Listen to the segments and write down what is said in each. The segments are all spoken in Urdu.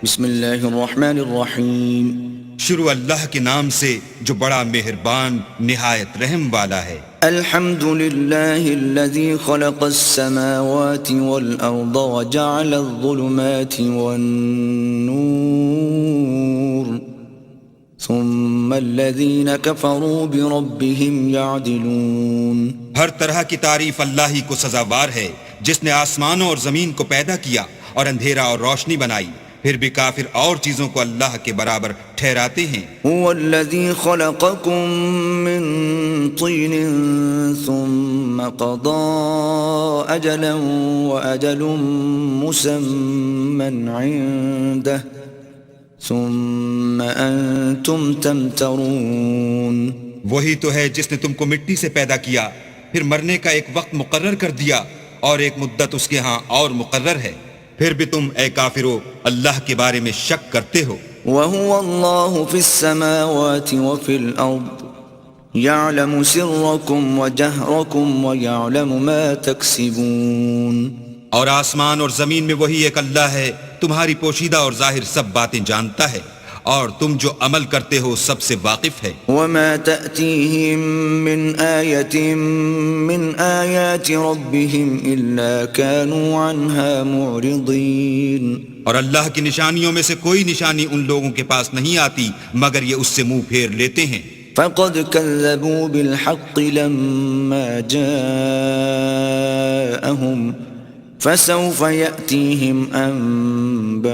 بسم اللہ الرحمن الرحیم شروع اللہ کے نام سے جو بڑا مہربان نہایت رحم والا ہے۔ الحمد للہ الذی خلق السماوات والارض وجعل الظلمات والنور ثم الذین کفروا بربهم یعدلون۔ ہر طرح کی تعریف اللہ ہی کو سزاوار ہے، جس نے آسمانوں اور زمین کو پیدا کیا اور اندھیرا اور روشنی بنائی، پھر بھی کافر اور چیزوں کو اللہ کے برابر ٹھہراتے ہیں۔ هو الذی خلقکم من طین ثم قضى اجلا واجل مسمى عنده ثم انتم تمترون۔ وہی تو ہے جس نے تم کو مٹی سے پیدا کیا، پھر مرنے کا ایک وقت مقرر کر دیا اور ایک مدت اس کے ہاں اور مقرر ہے، پھر بھی تم اے کافرو اللہ کے بارے میں شک کرتے ہو۔ وَهُوَ اللَّهُ فِي السَّمَاوَاتِ وَفِي الْأَرْضِ يَعْلَمُ سِرَّكُمْ وَجَهْرَكُمْ وَيَعْلَمُ مَا تَكْسِبُونَ۔ اور آسمان اور زمین میں وہی ایک اللہ ہے، تمہاری پوشیدہ اور ظاہر سب باتیں جانتا ہے، اور تم جو عمل کرتے ہو سب سے واقف ہے۔ وَمَا تَأْتِيهِم مِّنْ آيَةٍ مِّنْ آيَاتِ رَبِّهِمْ إِلَّا كَانُوا عَنْهَا مُعْرِضِينَ۔ اور اللہ کی نشانیوں میں سے کوئی نشانی ان لوگوں کے پاس نہیں آتی مگر یہ اس سے منہ پھیر لیتے ہیں۔ فَقَدْ كَذَّبُوا بِالْحَقِّ لَمَّا جَاءَهُمْ فَسَوْفَ يَأْتِيهِمْ أَنبَاءُ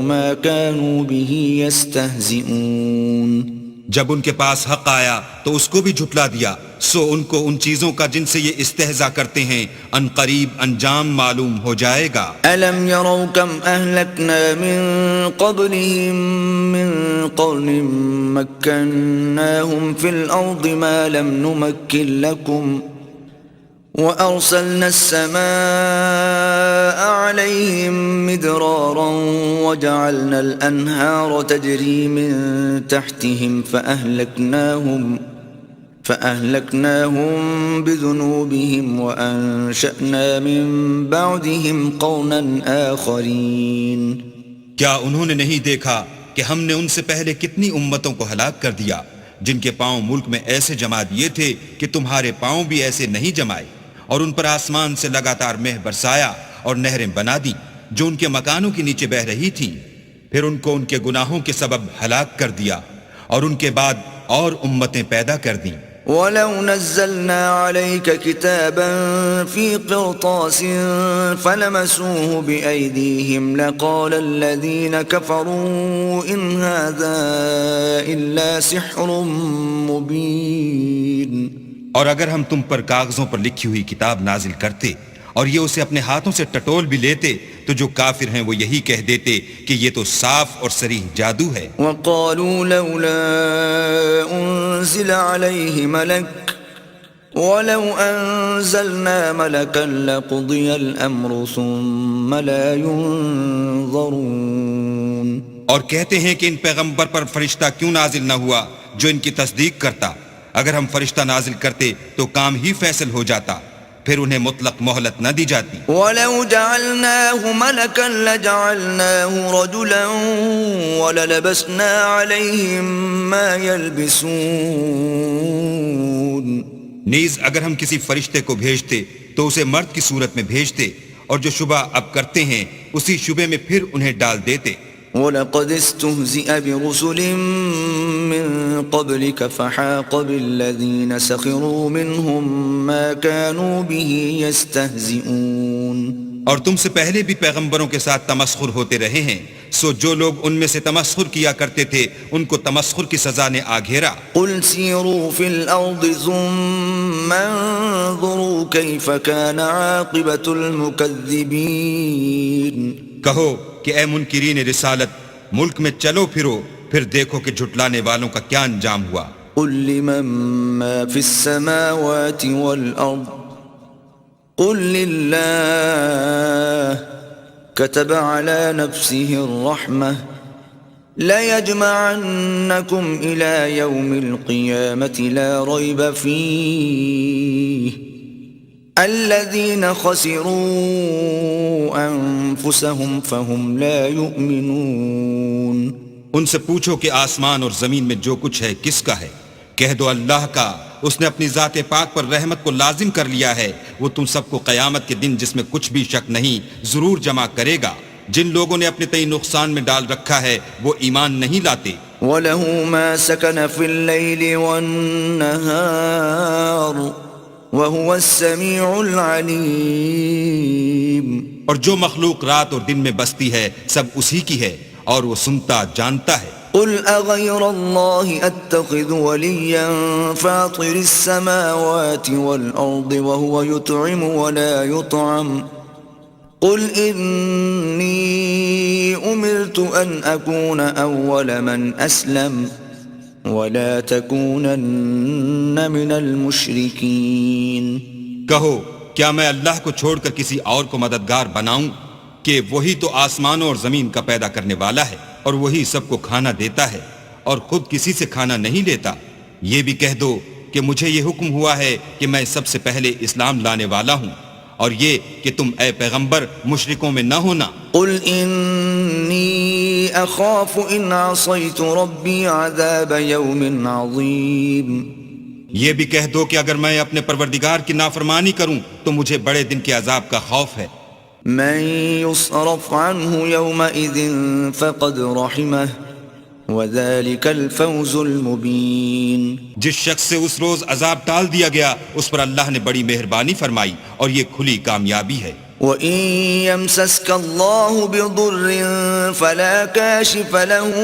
مَا كَانُوا بِهِ يَسْتَهْزِئُونَ۔ جب ان کے پاس حق آیا تو اس کو بھی جھٹلا دیا، سو ان کو ان چیزوں کا جن سے یہ استہزاء کرتے ہیں ان قریب انجام معلوم ہو جائے گا۔ أَلَمْ يَرَوْا كَمْ أَهْلَكْنَا مِنْ قَبْلِهِمْ مِنْ قَرْنٍ مَكَّنَّاهُمْ فِي الْأَرْضِ مَا لَمْ نُمَكِّنْ لَكُمْ وَأَرْسَلْنَا السَّمَاءَ عَلَيْهِمْ مِدْرَارًا وَجَعَلْنَا الْأَنْهَارَ تَجْرِي مِنْ تَحْتِهِمْ فَأَهْلَكْنَاهُمْ بِذُنُوبِهِمْ وَأَنشَأْنَا مِنْ بَعْدِهِمْ قَرْنًا آخَرِينَ۔ کیا انہوں نے نہیں دیکھا کہ ہم نے ان سے پہلے کتنی امتوں کو ہلاک کر دیا، جن کے پاؤں ملک میں ایسے جما دیے تھے کہ تمہارے پاؤں بھی ایسے نہیں جمائے، اور ان پر آسمان سے لگاتار مہ برسایا اور نہریں بنا دی جو ان کے مکانوں کے نیچے بہ رہی تھیں، پھر ان کو ان کے گناہوں کے سبب ہلاک کر دیا، اور ان کے بعد اور امتیں پیدا کر دیں۔ وَلَوْ نَزَّلْنَا عَلَيْكَ كِتَابًا فِي قِرْطَاسٍ فَلَمَسُوهُ بِأَيْدِيهِمْ لَقَالَ الَّذِينَ كَفَرُوا إِنْ هَذَا إِلَّا سِحْرٌ مُبِينٌ۔ اور اگر ہم تم پر کاغذوں پر لکھی ہوئی کتاب نازل کرتے اور یہ اسے اپنے ہاتھوں سے ٹٹول بھی لیتے تو جو کافر ہیں وہ یہی کہہ دیتے کہ یہ تو صاف اور صریح جادو ہے۔ وَقَالُوا لَوْلَا أُنزِلَ عَلَيْهِ مَلَكٌ وَلَوْ أَنزَلْنَا مَلَكًا لَقُضِيَ الْأَمْرُ ثُمَّ لَا يُنظَرُونَ۔ اور کہتے ہیں کہ ان پیغمبر پر فرشتہ کیوں نازل نہ ہوا جو ان کی تصدیق کرتا، اگر ہم فرشتہ نازل کرتے تو کام ہی فیصل ہو جاتا، پھر انہیں مطلق مہلت نہ دی جاتی۔ وَلَوْ جَعَلْنَاهُ مَلَكًا لَجَعَلْنَاهُ رَجُلًا وَلَلَبَسْنَا عَلَيْهِمْ مَا يَلْبِسُونَ۔ نیز اگر ہم کسی فرشتے کو بھیجتے تو اسے مرد کی صورت میں بھیجتے، اور جو شبہ اب کرتے ہیں اسی شبے میں پھر انہیں ڈال دیتے۔ وَلَقَدِ اسْتُهْزِئَ بِرُسُلٍ مِّن قَبْلِكَ فَحَاقَ بِالَّذِينَ سَخِرُوا مِنْهُمْ مَا كَانُوا بِهِ يَسْتَهْزِئُونَ۔ اور تم سے پہلے بھی پیغمبروں کے ساتھ تمسخر ہوتے رہے ہیں، سو جو لوگ ان میں سے تمسخر کیا کرتے تھے ان کو تمسخر کی سزا نے آ گھیرا۔ قُلْ سِيرُوا فِي الْأَرْضِ ثُمَّ انظُرُوا كَيْفَ كَانَ عَاقِبَةُ الْمُكَذِّبِينَ۔ کہو کہ اے منکرین رسالت، ملک میں چلو پھرو، پھر دیکھو کہ جھٹلانے والوں کا کیا انجام ہوا۔ قُلْ لِمَن مَّا فِي السَّمَاوَاتِ وَالْأَرْضِ قُلْ لِلَّهِ كَتَبَ عَلَى نَفْسِهِ الرَّحْمَةَ لَيَجْمَعَنَّكُمْ إِلَى يَوْمِ الْقِيَامَةِ لَا رَيْبَ فِيهِ الذين خسروا أنفسهم فهم لا يؤمنون ان سے پوچھو کہ آسمان اور زمین میں جو کچھ ہے کس کا ہے؟ کہہ دو اللہ کا، اس نے اپنی ذات پاک پر رحمت کو لازم کر لیا ہے، وہ تم سب کو قیامت کے دن جس میں کچھ بھی شک نہیں ضرور جمع کرے گا۔ جن لوگوں نے اپنے تئیں نقصان میں ڈال رکھا ہے وہ ایمان نہیں لاتے۔ وَلَهُ مَا سَكَنَ فِي اللَّيْلِ وَالنَّهَارِ وَهُوَ السَّمِيعُ الْعَلِيمُ اور جو مخلوق رات اور دن میں بستی ہے سب اسی کی ہے اور وہ سنتا جانتا ہے۔ قُلْ أَغَيْرَ اللَّهِ أَتَّخِذُ وَلِيًّا فَاطِرِ السَّمَاوَاتِ وَالْأَرْضِ وَهُوَ يُطْعِمُ وَلَا يُطْعَمُ قُلْ إِنِّي أُمِرْتُ أَنْ أَكُونَ أَوَّلَ مَنْ أَسْلَمَ وَلَا تَكُونَنَّ مِنَ الْمُشْرِكِينَ کہو کیا میں اللہ کو چھوڑ کر کسی اور کو مددگار بناؤں کہ وہی تو آسمانوں اور زمین کا پیدا کرنے والا ہے اور وہی سب کو کھانا دیتا ہے اور خود کسی سے کھانا نہیں لیتا۔ یہ بھی کہہ دو کہ مجھے یہ حکم ہوا ہے کہ میں سب سے پہلے اسلام لانے والا ہوں، اور یہ کہ تم اے پیغمبر مشرکوں میں نہ ہونا۔ قُلْ إِنِّي أَخَافُ إِنْ عَصَيْتُ رَبِّي عَذَابَ يَوْمٍ عَظِيمٍ یہ بھی کہہ دو کہ اگر میں اپنے پروردگار کی نافرمانی کروں تو مجھے بڑے دن کے عذاب کا خوف ہے۔ مَنْ يُصْرَفْ عَنْهُ يَوْمَئِذٍ فَقَدْ رَحِمَهُ وَذَلِكَ الْفَوْزُ الْمُبِينُ جس شخص سے اس روز عذاب ٹال دیا گیا اس پر اللہ نے بڑی مہربانی فرمائی اور یہ کھلی کامیابی ہے۔ وَإِن يَمْسَسْكَ اللَّهُ بِضُرٍّ فَلَا كَاشِفَ لَهُ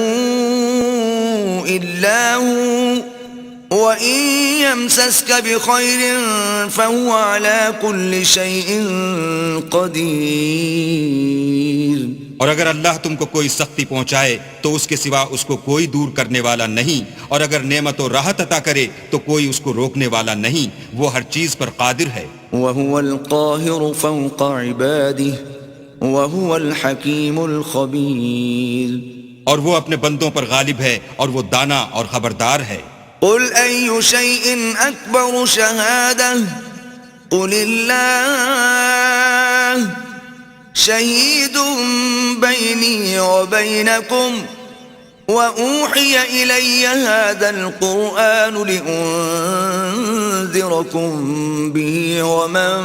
إِلَّا هُوَ وَإِن يَمْسَسْكَ بِخَيْرٍ فَهُوَ عَلَى كُلِّ شَيْءٍ قَدِيرٌ اور اگر اللہ تم کو کوئی سختی پہنچائے تو اس کے سوا اس کو کوئی دور کرنے والا نہیں، اور اگر نعمت و راحت عطا کرے تو کوئی اس کو روکنے والا نہیں، وہ ہر چیز پر قادر ہے۔ وَهُوَ الْقَاهِرُ فَوْقَ عِبَادِهِ وَهُوَ الْحَكِيمُ الْخَبِيرُ اور وہ اپنے بندوں پر غالب ہے اور وہ دانا اور خبردار ہے۔ قُلْ أَيُّ شَيْءٍ أَكْبَرُ شَهَادَةً قُلِ اللَّهُ شَهِيدٌ بَيْنِي وَبَيْنَكُمْ وَأُوحِيَ إِلَيَّ هَذَا الْقُرْآنُ لِأُنذِرَكُمْ بِهِ وَمَنْ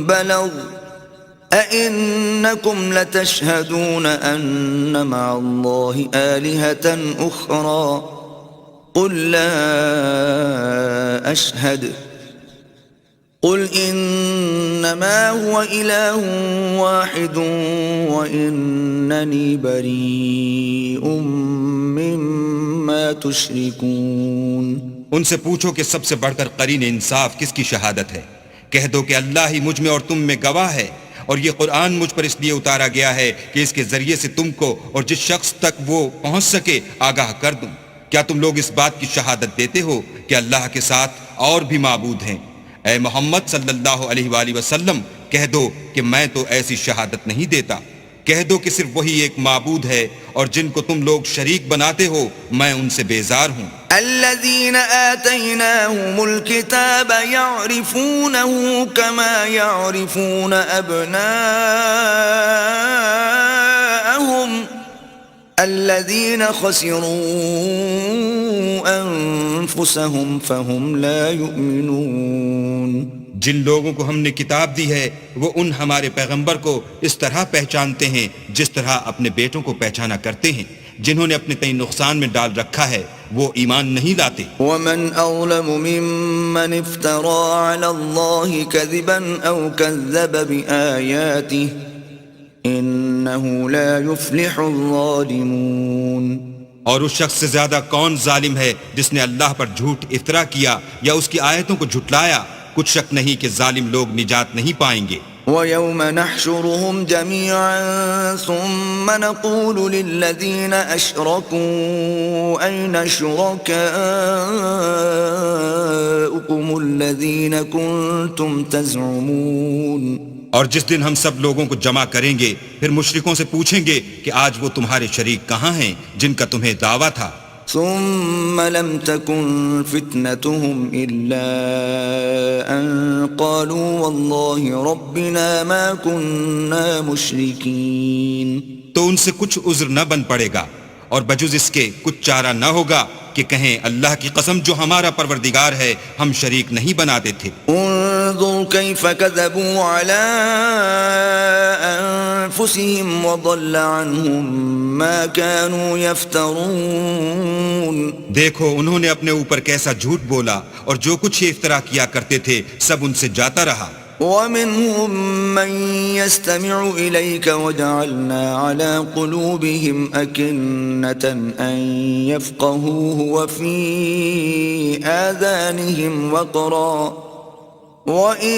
بَلَغَ أَإِنَّكُمْ لَتَشْهَدُونَ أَنَّ مَعَ اللَّهِ آلِهَةً أُخْرَى قُلْ لَا أَشْهَدُ قُلْ إِنَّمَا هُوَ إِلَهٌ وَاحِدٌ وَإِنَّنِي بَرِيءٌ مِّمَّا تُشْرِكُونَ ان سے پوچھو کہ سب سے بڑھ کر قرین انصاف کس کی شہادت ہے؟ کہہ دو کہ اللہ ہی مجھ میں اور تم میں گواہ ہے، اور یہ قرآن مجھ پر اس لیے اتارا گیا ہے کہ اس کے ذریعے سے تم کو اور جس شخص تک وہ پہنچ سکے آگاہ کر دوں۔ کیا تم لوگ اس بات کی شہادت دیتے ہو کہ اللہ کے ساتھ اور بھی معبود ہیں؟ اے محمد صلی اللہ علیہ وآلہ وسلم کہہ دو کہ میں تو ایسی شہادت نہیں دیتا۔ کہہ دو کہ صرف وہی ایک معبود ہے اور جن کو تم لوگ شریک بناتے ہو میں ان سے بیزار ہوں۔ الذين آتيناهم الكتاب يعرفونه كما يعرفون أبناءهم الذين خسروا أنفسهم فهم لا يؤمنون جن لوگوں کو ہم نے کتاب دی ہے وہ ان ہمارے پیغمبر کو اس طرح پہچانتے ہیں جس طرح اپنے بیٹوں کو پہچانا کرتے ہیں۔ جنہوں نے اپنے تئیں نقصان میں ڈال رکھا ہے وہ ایمان نہیں لاتے۔ ومن أظلم ممن افترى على الله كذبا أو كذب بآياته إنه لا يفلح الظالمون اور اس شخص سے زیادہ کون ظالم ہے جس نے اللہ پر جھوٹ افطرا کیا یا اس کی آیتوں کو جھٹلایا؟ کچھ شک نہیں کہ ظالم لوگ نجات نہیں پائیں گے۔ وَيَوْمَ نَحْشُرُهُمْ جَمِيعًا ثُمَّ نَقُولُ لِلَّذِينَ أَشْرَكُوا أَيْنَ شُرَكَاؤُكُمُ الَّذِينَ كُنتُمْ تَزْعُمُونَ اور جس دن ہم سب لوگوں کو جمع کریں گے، پھر مشرکوں سے پوچھیں گے کہ آج وہ تمہارے شریک کہاں ہیں جن کا تمہیں دعویٰ تھا؟ ثم لم تكن فتنتهم إلا أن قالوا والله ربنا ما كنا مشركين. تو ان سے کچھ عذر نہ بن پڑے گا اور بجز اس کے کچھ چارہ نہ ہوگا کہ کہیں اللہ کی قسم جو ہمارا پروردگار ہے ہم شریک نہیں بناتے تھے. انظر كيف كذبوا على أنفسهم وضل عنهم ما كانوا يفترون. دیکھو انہوں نے اپنے اوپر کیسا جھوٹ بولا اور جو کچھ یہ افطرا کیا کرتے تھے سب ان سے جاتا رہا. ومنهم من يستمع إليك وجعلنا على قلوبهم أكنة أن يفقهوه وفي آذانهم وقرا وإن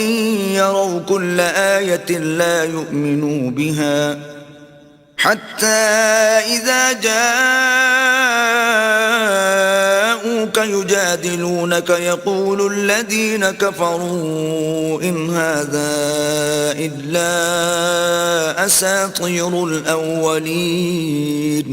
يروا كل آية لا يؤمنوا بها حتى إذا جاءوك يجادلونك يقول الذين كفروا إن هذا إلا أساطير الأولين.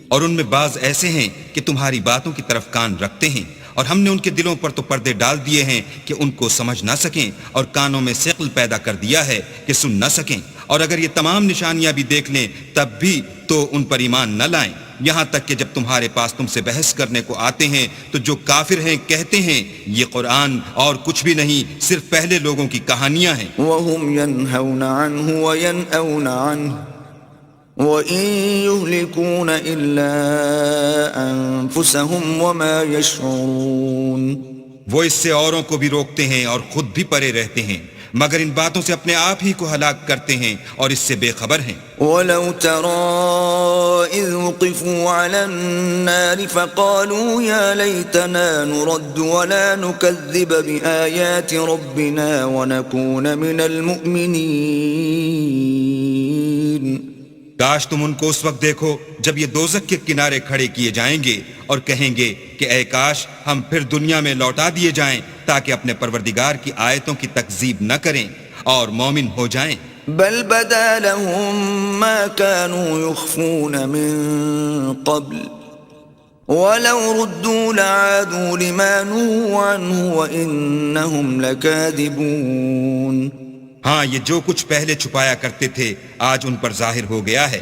اور ان میں بعض ایسے ہیں کہ تمہاری باتوں کی طرف کان رکھتے ہیں اور ہم نے ان کے دلوں پر تو پردے ڈال دیے ہیں کہ ان کو سمجھ نہ سکیں اور کانوں میں ثقل پیدا کر دیا ہے کہ سن نہ سکیں. اور اگر یہ تمام نشانیاں بھی دیکھ لیں تب بھی تو ان پر ایمان نہ لائیں. یہاں تک کہ جب تمہارے پاس تم سے بحث کرنے کو آتے ہیں تو جو کافر ہیں کہتے ہیں یہ قرآن اور کچھ بھی نہیں صرف پہلے لوگوں کی کہانیاں ہیں. وهم ينهون عنه وينأون عنه وإن يهلكون إلا أنفسهم وما يشعرون. وہ اس سے اوروں کو بھی روکتے ہیں اور خود بھی پرے رہتے ہیں مگر ان باتوں سے اپنے آپ ہی کو ہلاک کرتے ہیں اور اس سے بے خبر ہیں. وَلَوْ تَرَى إِذْ وُقِفُوا عَلَى النَّارِ فَقَالُوا يَا لَيْتَنَا نُرَدُّ وَلَا نُكَذِّبَ بِآيَاتِ رَبِّنَا وَنَكُونَ مِنَ الْمُؤْمِنِينَ. کاش تم ان کو اس وقت دیکھو جب یہ دوزخ کے کنارے کھڑے کیے جائیں گے اور کہیں گے کہ اے کاش ہم پھر دنیا میں لوٹا دیے جائیں تاکہ اپنے پروردگار کی آیتوں کی تکذیب نہ کریں اور مومن ہو جائیں. بل بدا لهم ما كانوا يخفون من قبل ولو ردوا لعادوا لما نهوا عنه وإنهم لكاذبون. ہاں یہ جو کچھ پہلے چھپایا کرتے تھے آج ان پر ظاہر ہو گیا ہے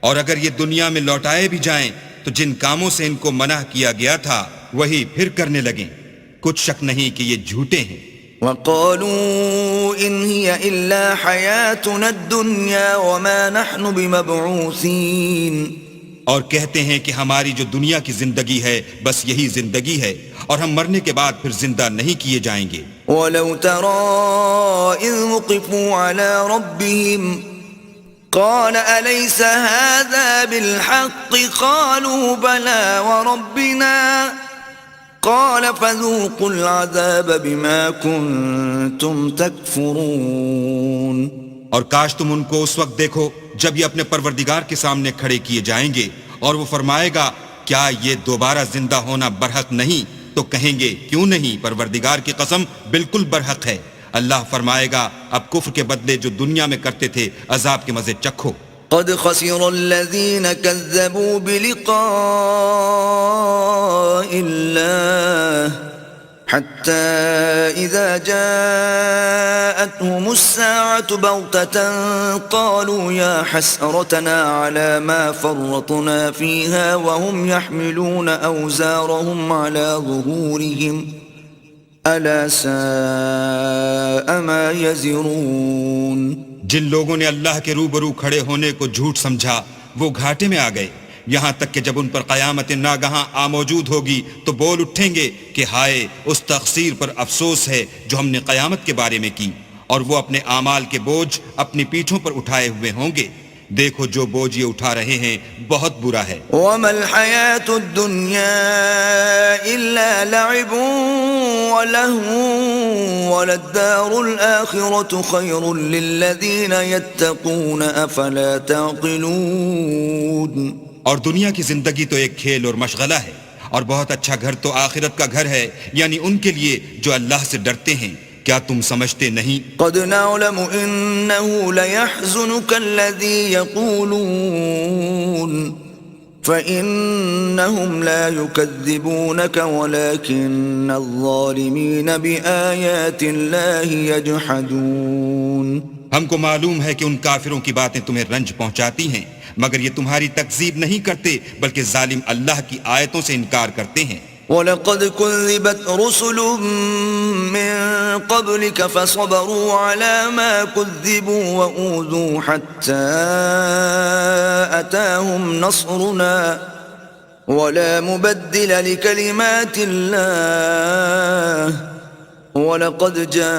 اور اگر یہ دنیا میں لوٹائے بھی جائیں تو جن کاموں سے ان کو منع کیا گیا تھا وہی پھر کرنے لگیں. کچھ شک نہیں کہ یہ جھوٹے ہیں. وقالوا إن هي إلا حياتنا الدنيا وما نحن بمبعوثين. اور کہتے ہیں کہ ہماری جو دنیا کی زندگی ہے بس یہی زندگی ہے اور ہم مرنے کے بعد پھر زندہ نہیں کیے جائیں گے. وَلَوْ تَرَى إِذْ وُقِفُوا عَلَى رَبِّهِمْ قَالَ أَلَيْسَ هَذَا بِالْحَقِّ قَالُوا بَلَى وَرَبِّنَا قَالَ فَذُوقُوا الْعَذَابَ بِمَا كُنْتُمْ تَكْفُرُونَ. اور کاش تم ان کو اس وقت دیکھو جب یہ اپنے پروردگار کے سامنے کھڑے کیے جائیں گے اور وہ فرمائے گا کیا یہ دوبارہ زندہ ہونا برحق نہیں تو کہیں گے کیوں نہیں پروردگار کی قسم بالکل برحق ہے. اللہ فرمائے گا اب کفر کے بدلے جو دنیا میں کرتے تھے عذاب کے مزے چکھو. قد خسر الذين كذبوا بلقاء الله حتى إذا جاءتهم الساعة بغتة قالوا يا حسرتنا على ما فرطنا فيها وهم يحملون أوزارهم على ظهورهم ألا ساء ما يزرون. جن لوگوں نے اللہ کے روبرو کھڑے ہونے کو جھوٹ سمجھا وہ گھاٹے میں آ گئے یہاں تک کہ جب ان پر قیامت ناگہاں موجود ہوگی تو بول اٹھیں گے کہ ہائے اس تقصیر پر افسوس ہے جو ہم نے قیامت کے بارے میں کی اور وہ اپنے اعمال کے بوجھ اپنی پیٹھوں پر اٹھائے ہوئے ہوں گے. دیکھو جو بوجھ یہ اٹھا رہے ہیں بہت برا ہے. وَمَا الْحَيَاةُ الدُّنْيَا إِلَّا لَعِبٌ وَلَهْوٌ وَلَلدَّارُ الْآخِرَةُ خَيْرٌ لِلَّذِينَ يَتَّقُونَ أَفَلَا تَعْقِلُونَ. اور دنیا کی زندگی تو ایک کھیل اور مشغلہ ہے اور بہت اچھا گھر تو آخرت کا گھر ہے یعنی ان کے لیے جو اللہ سے ڈرتے ہیں. کیا تم سمجھتے نہیں؟ قد نعلم انه ليحزنك الذي يقولون فإنهم لا يكذبونك ولكن الظالمين بآيات الله يجحدون. ہم کو معلوم ہے کہ ان کافروں کی باتیں تمہیں رنج پہنچاتی ہیں، مگر یہ تمہاری تکذیب نہیں کرتے بلکہ ظالم اللہ کی آیتوں سے انکار کرتے ہیں. وَلَقَدْ كُذِّبَتْ رُسُلٌ مِّن قَبْلِكَ فَصَبَرُوا عَلَى مَا كُذِّبُوا وَأُوذُوا حَتَّى أَتَاهُمْ نَصْرُنَا وَلَا مُبَدِّلَ لِكَلِمَاتِ اللَّهِ وَلَقَدْ جَاءَكَ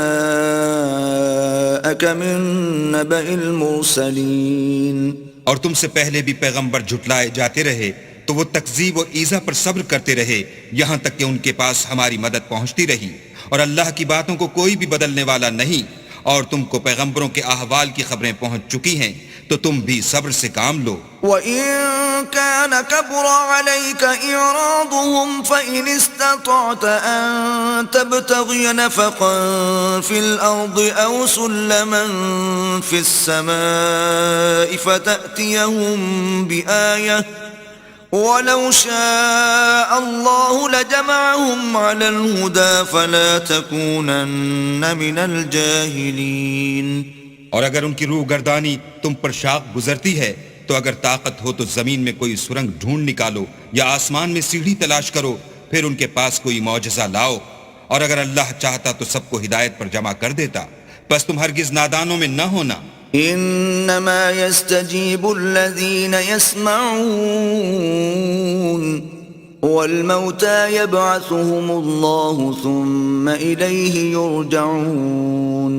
مِن نَّبَإِ الْمُرْسَلِينَ. اور تم سے پہلے بھی پیغمبر جھٹلائے جاتے رہے تو وہ تکذیب اور ایذا پر صبر کرتے رہے یہاں تک کہ ان کے پاس ہماری مدد پہنچتی رہی، اور اللہ کی باتوں کو کوئی بھی بدلنے والا نہیں، اور تم کو پیغمبروں کے احوال کی خبریں پہنچ چکی ہیں تو تم بھی صبر سے کام لو. وَإِن كَانَ كَبُرَ عَلَيْكَ إِعْرَاضُهُمْ فَإِنِ اسْتَطَعْتَ أَن تَبْتَغِيَ نَفَقًا فِي الْأَرْضِ أَوْ سُلَّمًا فِي السَّمَاءِ فَتَأْتِيَهُم بِآيَةٍ وَلَوْ شَاءَ اللَّهُ لَجَمَعَهُمْ عَلَى الْهُدَى فَلَا تَكُونَنَّ مِنَ الْجَاهِلِينَ. اور اگر ان کی روح گردانی تم پر شاق گزرتی ہے تو اگر طاقت ہو تو زمین میں کوئی سرنگ ڈھونڈ نکالو یا آسمان میں سیڑھی تلاش کرو، پھر ان کے پاس کوئی معجزہ لاؤ، اور اگر اللہ چاہتا تو سب کو ہدایت پر جمع کر دیتا، بس تم ہرگز نادانوں میں نہ ہونا. انما يستجيب الذين يسمعون والموتى يبعثهم الله ثم إليه يرجعون.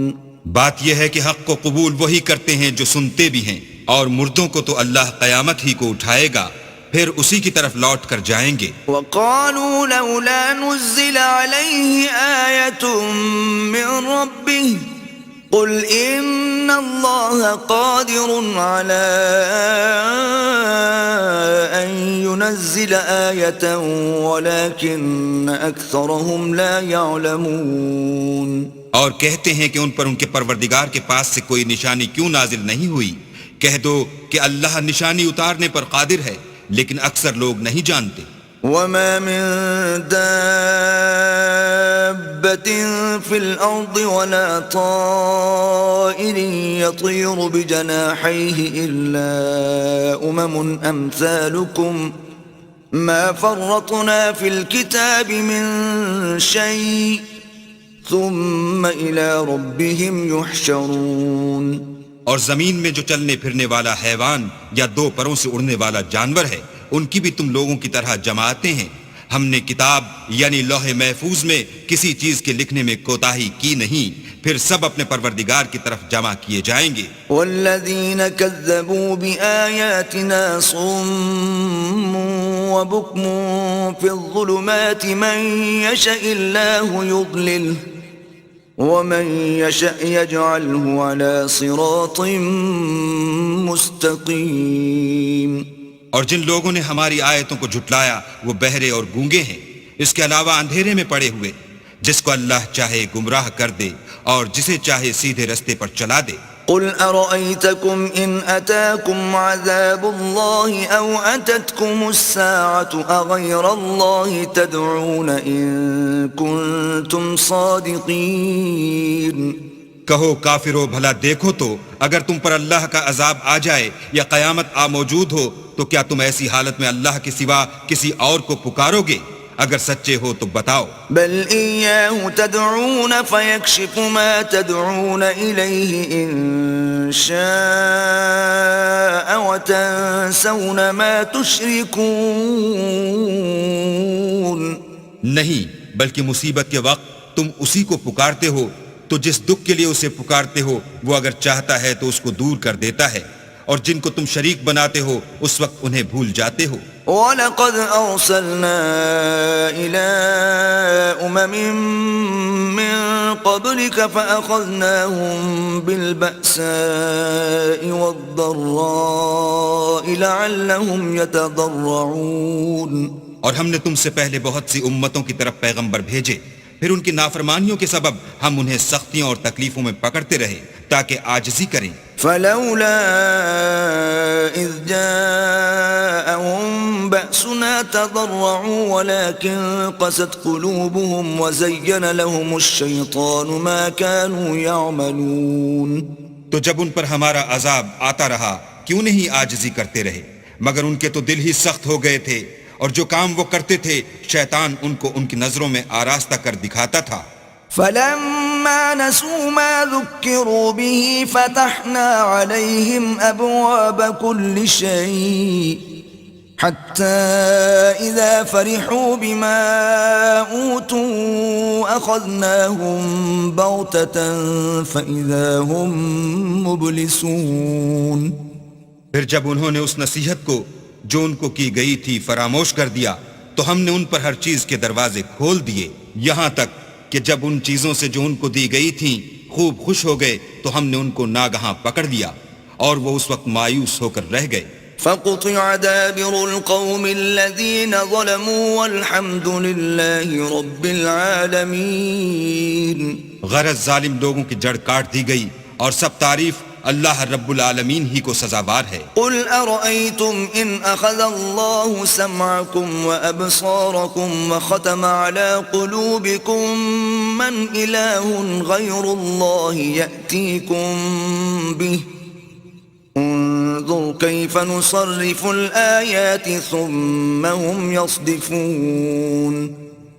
بات یہ ہے کہ حق کو قبول وہی کرتے ہیں جو سنتے بھی ہیں، اور مردوں کو تو اللہ قیامت ہی کو اٹھائے گا، پھر اسی کی طرف لوٹ کر جائیں گے. وقالوا لولا نزل عليه آية من ربه قل إن الله قادر على أن ينزل آية ولكن أكثرهم لا يعلمون. اور کہتے ہیں کہ ان پر ان کے پروردگار کے پاس سے کوئی نشانی کیوں نازل نہیں ہوئی؟ کہہ دو کہ اللہ نشانی اتارنے پر قادر ہے، لیکن اکثر لوگ نہیں جانتے. وما من دابة في الأرض ولا طائر يطير بجناحيه إلا أمثالكم ما فرطنا في الكتاب من شيء ثم إلى ربهم يحشرون. اور زمین میں جو چلنے پھرنے والا حیوان یا دو پروں سے اڑنے والا جانور ہے، ان کی بھی تم لوگوں کی طرح جماعتیں ہیں. ہم نے کتاب یعنی لوح محفوظ میں کسی چیز کے لکھنے میں کوتاہی کی نہیں، پھر سب اپنے پروردگار کی طرف جمع کیے جائیں گے. والذین کذبوا بآیاتنا صم وبکم فی الظلمات من یشاء اللہ یضللہ ومن یشاء یجعلہ علی صراط مستقیم. اور جن لوگوں نے ہماری آیتوں کو جھٹلایا وہ بہرے اور گونگے ہیں، اس کے علاوہ اندھیرے میں پڑے ہوئے. جس کو اللہ چاہے گمراہ کر دے اور جسے چاہے سیدھے رستے پر چلا دے. قل ارأيتكم ان اتاكم عذاب الله او اتتكم الساعة اغير الله تدعون ان كنتم صادقين. کہو کافرو بھلا دیکھو تو اگر تم پر اللہ کا عذاب آ جائے یا قیامت آ موجود ہو تو کیا تم ایسی حالت میں اللہ کے سوا کسی اور کو پکارو گے؟ اگر سچے ہو تو بتاؤ. بل إياه تدعون فيكشف ما تدعون إليه إن شاء وتنسون ما تشركون. نہیں، بلکہ مصیبت کے وقت تم اسی کو پکارتے ہو تو جس دکھ کے لیے اسے پکارتے ہو وہ اگر چاہتا ہے تو اس کو دور کر دیتا ہے، اور جن کو تم شریک بناتے ہو اس وقت انہیں بھول جاتے ہو. وَلَقَدْ أَرْسَلْنَا إِلَىٰ أُمَمٍ مِّن قَبْلِكَ فَأَخَذْنَاهُم بِالْبَأْسَاءِ وَالضَّرَّاءِ لَعَلَّهُمْ يَتَضَرَّعُونَ. اور ہم نے تم سے پہلے بہت سی امتوں کی طرف پیغمبر بھیجے، پھر ان کی نافرمانیوں کے سبب ہم انہیں سختیوں اور تکلیفوں میں پکڑتے رہے تاکہ عاجزی کریں. فلولا إذ جاءهم بأسنا تضرعوا ولكن قست قلوبهم وزين لهم الشيطان ما كانوا يعملون. تو جب ان پر ہمارا عذاب آتا رہا کیوں نہیں عاجزی کرتے رہے، مگر ان کے تو دل ہی سخت ہو گئے تھے، اور جو کام وہ کرتے تھے شیطان ان کو ان کی نظروں میں آراستہ کر دکھاتا تھا. فلما نسوا ما ذكروا به فتحنا عليهم أبواب كل شيء حتى إذا فرحوا بما أوتوا أخذناهم بغتة فإذا هم مبلسون. پھر جب انہوں نے اس نصیحت کو جو ان کو کی گئی تھی فراموش کر دیا تو ہم نے ان پر ہر چیز کے دروازے کھول دیے، یہاں تک کہ جب ان چیزوں سے جو ان کو دی گئی تھیں خوب خوش ہو گئے تو ہم نے ان کو ناگہاں پکڑ لیا اور وہ اس وقت مایوس ہو کر رہ گئے. فقطع دابر القوم الذين ظلموا والحمد لله رب العالمين. غرض ظالم لوگوں کی جڑ کاٹ دی گئی اور سب تعریف اللہ رب العالمین ہی کو سزاوار ہے. قل أرأيتم إن أخذ الله سمعكم وأبصاركم وختم على قلوبكم من إله غير الله يأتيكم به انظر كيف نصرف الآيات ثم هم يصدفون.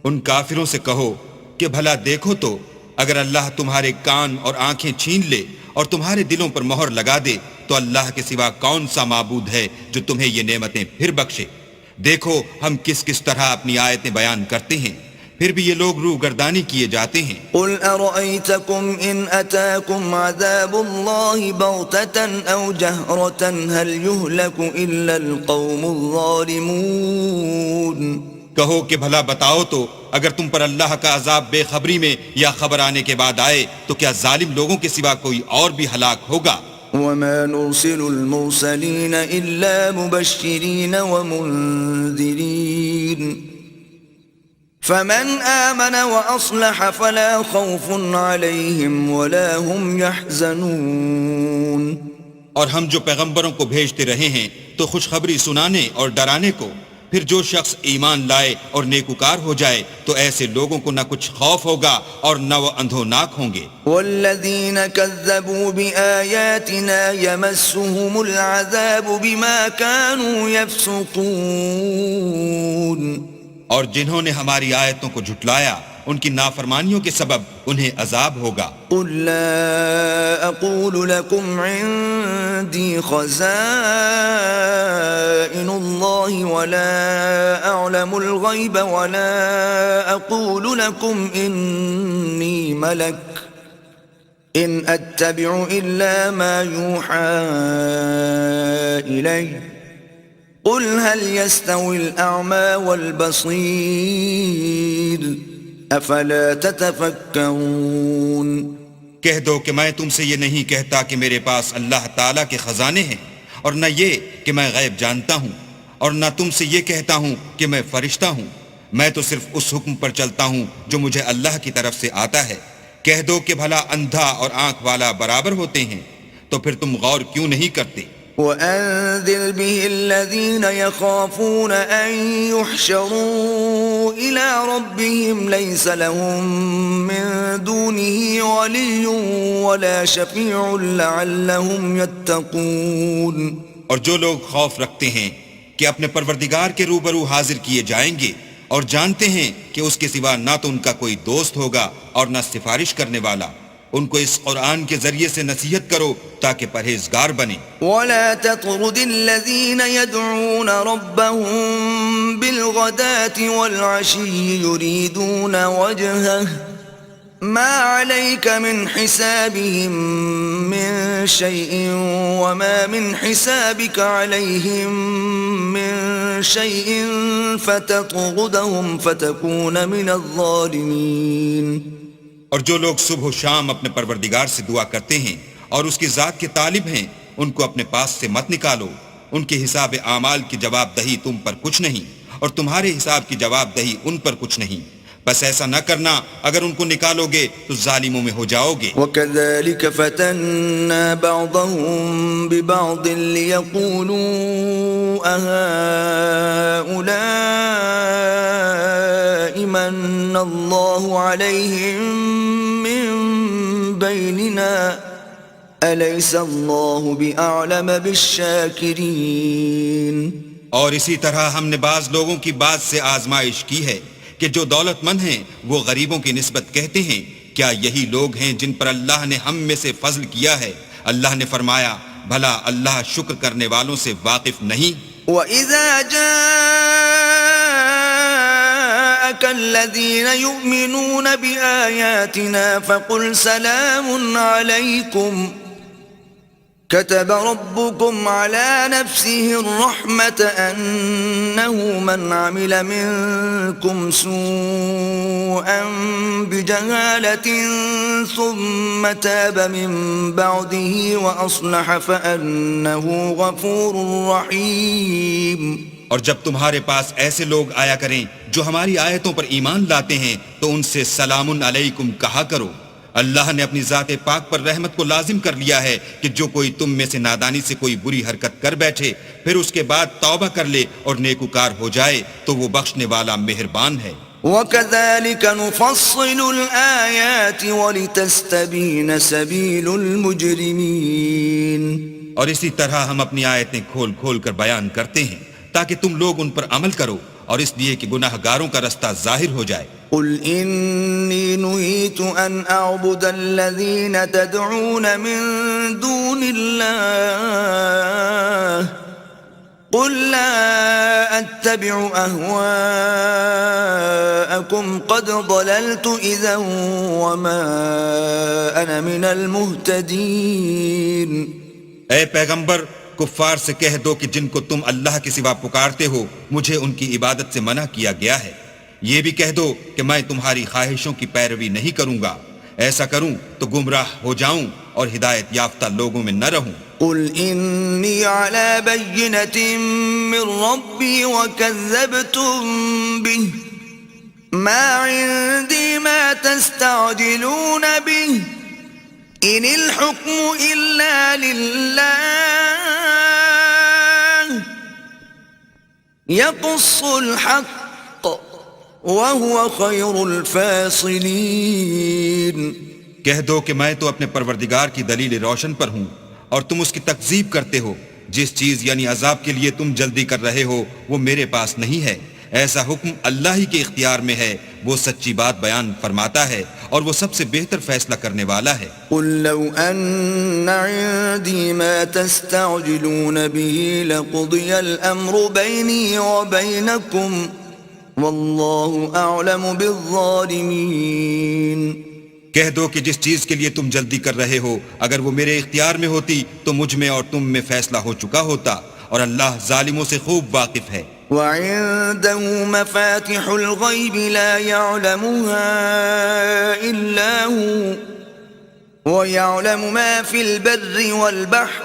ان کافروں سے کہو کہ بھلا دیکھو تو اگر اللہ تمہارے کان اور آنکھیں چھین لے اور تمہارے دلوں پر مہر لگا دے تو اللہ کے سوا کون سا معبود ہے جو تمہیں یہ نعمتیں پھر بخشے. دیکھو ہم کس کس طرح اپنی آیتیں بیان کرتے ہیں، پھر بھی یہ لوگ روح گردانی کیے جاتے ہیں. قل أرأيتكم إن أتاكم عذاب الله بغتة أو جهرة هل يهلك إلا القوم الظالمون. کہو کہ بھلا بتاؤ تو اگر تم پر اللہ کا عذاب بے خبری میں یا خبر آنے کے بعد آئے تو کیا ظالم لوگوں کے سوا کوئی اور بھی ہلاک ہوگا؟ وما نرسل المرسلين إلا مبشرين ومنذرين فمن آمن وأصلح فلا خوف عليهم ولا هم يحزنون. اور ہم جو پیغمبروں کو بھیجتے رہے ہیں تو خوشخبری سنانے اور ڈرانے کو، پھر جو شخص ایمان لائے اور نیکوکار ہو جائے تو ایسے لوگوں کو نہ کچھ خوف ہوگا اور نہ وہ اندھوناک ہوں گے. والذین كذبوا بآیاتنا يمسهم العذاب بما كانوا يفسقون. اور جنہوں نے ہماری آیتوں کو جھٹلایا ان کی نافرمانیوں کے سبب انہیں عذاب ہوگا. قل لا اقول لكم عندي خزائن الله ولا اعلم الغيب ولا اقول لكم اني ملك ان اتبع الا ما يوحى الي قل هل يستوي الاعمى والبصير افلا تتفکرون. کہہ دو کہ میں تم سے یہ نہیں کہتا کہ میرے پاس اللہ تعالیٰ کے خزانے ہیں، اور نہ یہ کہ میں غیب جانتا ہوں، اور نہ تم سے یہ کہتا ہوں کہ میں فرشتہ ہوں. میں تو صرف اس حکم پر چلتا ہوں جو مجھے اللہ کی طرف سے آتا ہے. کہہ دو کہ بھلا اندھا اور آنکھ والا برابر ہوتے ہیں، تو پھر تم غور کیوں نہیں کرتے؟ وَأَنذِرْ بِهِ الَّذِينَ يَخَافُونَ أَن يُحْشَرُوا إِلَىٰ رَبِّهِمْ لَيْسَ لَهُم مِّن دُونِهِ وَلِيٌّ وَلَا شَفِيعٌ لَّعَلَّهُمْ يَتَّقُونَ. اور جو لوگ خوف رکھتے ہیں کہ اپنے پروردگار کے روبرو حاضر کیے جائیں گے اور جانتے ہیں کہ اس کے سوا نہ تو ان کا کوئی دوست ہوگا اور نہ سفارش کرنے والا، ان کو اس قرآن کے ذریعے سے نصیحت کرو تاکہ پرہیزگار بنیں. وَلَا تَطْرُدِ الَّذِينَ يَدْعُونَ رَبَّهُم بِالْغَدَاةِ وَالْعَشِيِّ يُرِيدُونَ وَجْهَهُ مَا عَلَيْكَ مِنْ حِسَابِهِم مِّن شَيْءٍ وَمَا مِنْ حِسَابِكَ عَلَيْهِم مِّن شَيْءٍ فَتَطْرُدَهُمْ فَتَكُونَ مِنَ الظَّالِمِينَ. اور جو لوگ صبح و شام اپنے پروردگار سے دعا کرتے ہیں اور اس کی ذات کے طالب ہیں ان کو اپنے پاس سے مت نکالو. ان کے حساب اعمال کی جواب دہی تم پر کچھ نہیں اور تمہارے حساب کی جواب دہی ان پر کچھ نہیں. بس ایسا نہ کرنا، اگر ان کو نکالو گے تو ظالموں میں ہو جاؤ گے۔ وَكَذَلِكَ فَتَنَّا بَعْضَهُم بِبَعْضٍ لِيَقُولُوا أَهَٰؤُلَاءِ مَنَّ اللَّهُ عَلَيْهِم مِّن بَيْنِنَا أَلَيْسَ اللَّهُ بِأَعْلَمَ بِالشَّاكِرِينَ۔ اور اسی طرح ہم نے بعض لوگوں کی بات سے آزمائش کی ہے کہ جو دولت مند ہیں وہ غریبوں کی نسبت کہتے ہیں کیا یہی لوگ ہیں جن پر اللہ نے ہم میں سے فضل کیا ہے؟ اللہ نے فرمایا بھلا اللہ شکر کرنے والوں سے واقف نہیں؟ وَإِذَا جَاءَكَ الَّذِينَ يُؤْمِنُونَ بِآيَاتِنَا فَقُلْ سَلَامٌ عَلَيْكُمْ كتب ربكم على نفسه الرحمة أنه من عمل منكم سوءا بجهالة ثم تاب من بعده وأصلح فأنه غفور رحيم۔ اور جب تمہارے پاس ایسے لوگ آیا کریں جو ہماری آیتوں پر ایمان لاتے ہیں تو ان سے سلام علیکم کہا کرو۔ اللہ نے اپنی ذات پاک پر رحمت کو لازم کر لیا ہے کہ جو کوئی تم میں سے نادانی سے کوئی بری حرکت کر بیٹھے پھر اس کے بعد توبہ کر لے اور نیکوکار ہو جائے تو وہ بخشنے والا مہربان ہے۔ وَكَذَلِكَ نُفَصِّلُ الْآيَاتِ وَلِتَسْتَبِينَ سَبِيلُ الْمُجْرِمِينَ۔ اور اسی طرح ہم اپنی آیتیں کھول کھول کر بیان کرتے ہیں تاکہ تم لوگ ان پر عمل کرو اور اس لیے کہ گناہ گاروں کا رستہ ظاہر ہو جائے۔ قُلْ إِنِّي نُهِيتُ أَنْ أَعْبُدَ الَّذِينَ تَدْعُونَ مِن دُونِ اللَّهِ قُلْ لَا أَتَّبِعُ أَهْوَاءَكُمْ قَدْ ضَلَلْتُ إِذًا وَمَا أَنَا مِنَ الْمُهْتَدِينَ۔ اے پیغمبر کفار سے کہہ دو کہ جن کو تم اللہ کے سوا پکارتے ہو مجھے ان کی عبادت سے منع کیا گیا ہے۔ یہ بھی کہہ دو کہ میں تمہاری خواہشوں کی پیروی نہیں کروں گا، ایسا کروں تو گمراہ ہو جاؤں اور ہدایت یافتہ لوگوں میں نہ رہوں۔ قُلْ إِنِّي عَلَى بَيِّنَةٍ مِّن رَّبِّي وَكَذَّبْتُم بِهِ مَا عِندِي مَا تَسْتَعْجِلُونَ بِهِ إِنِ الْحُكْمُ إِلَّا لِلَّهِ يَقُصُّ الْحَقَّ وَهُوَ خَيْرُ الْفَاصِلِينَ۔ کہہ دو کہ میں تو اپنے پروردگار کی دلیل روشن پر ہوں اور تم اس کی تکذیب کرتے ہو۔ جس چیز یعنی عذاب کے لیے تم جلدی کر رہے ہو وہ میرے پاس نہیں ہے، ایسا حکم اللہ ہی کے اختیار میں ہے، وہ سچی بات بیان فرماتا ہے اور وہ سب سے بہتر فیصلہ کرنے والا ہے۔ قُلْ لَوْ أَنَّ عِندِي مَا تَسْتَعْجِلُونَ بِهِ لَقُضِيَ الْأَمْرُ بَيْنِي وَبَيْنَكُمْ وَاللَّهُ أَعْلَمُ بِالظَّالِمِينَ۔ کہہ دو کہ جس چیز کے لیے تم جلدی کر رہے ہو اگر وہ میرے اختیار میں ہوتی تو مجھ میں اور تم میں فیصلہ ہو چکا ہوتا، اور اللہ ظالموں سے خوب واقف ہے۔ وَعِندَهُ مَفَاتِحُ الْغَيْبِ لَا يَعْلَمُهَا إِلَّا هُوَ وَيَعْلَمُ مَا فِي الْبَرِّ وَالْبَحْرِ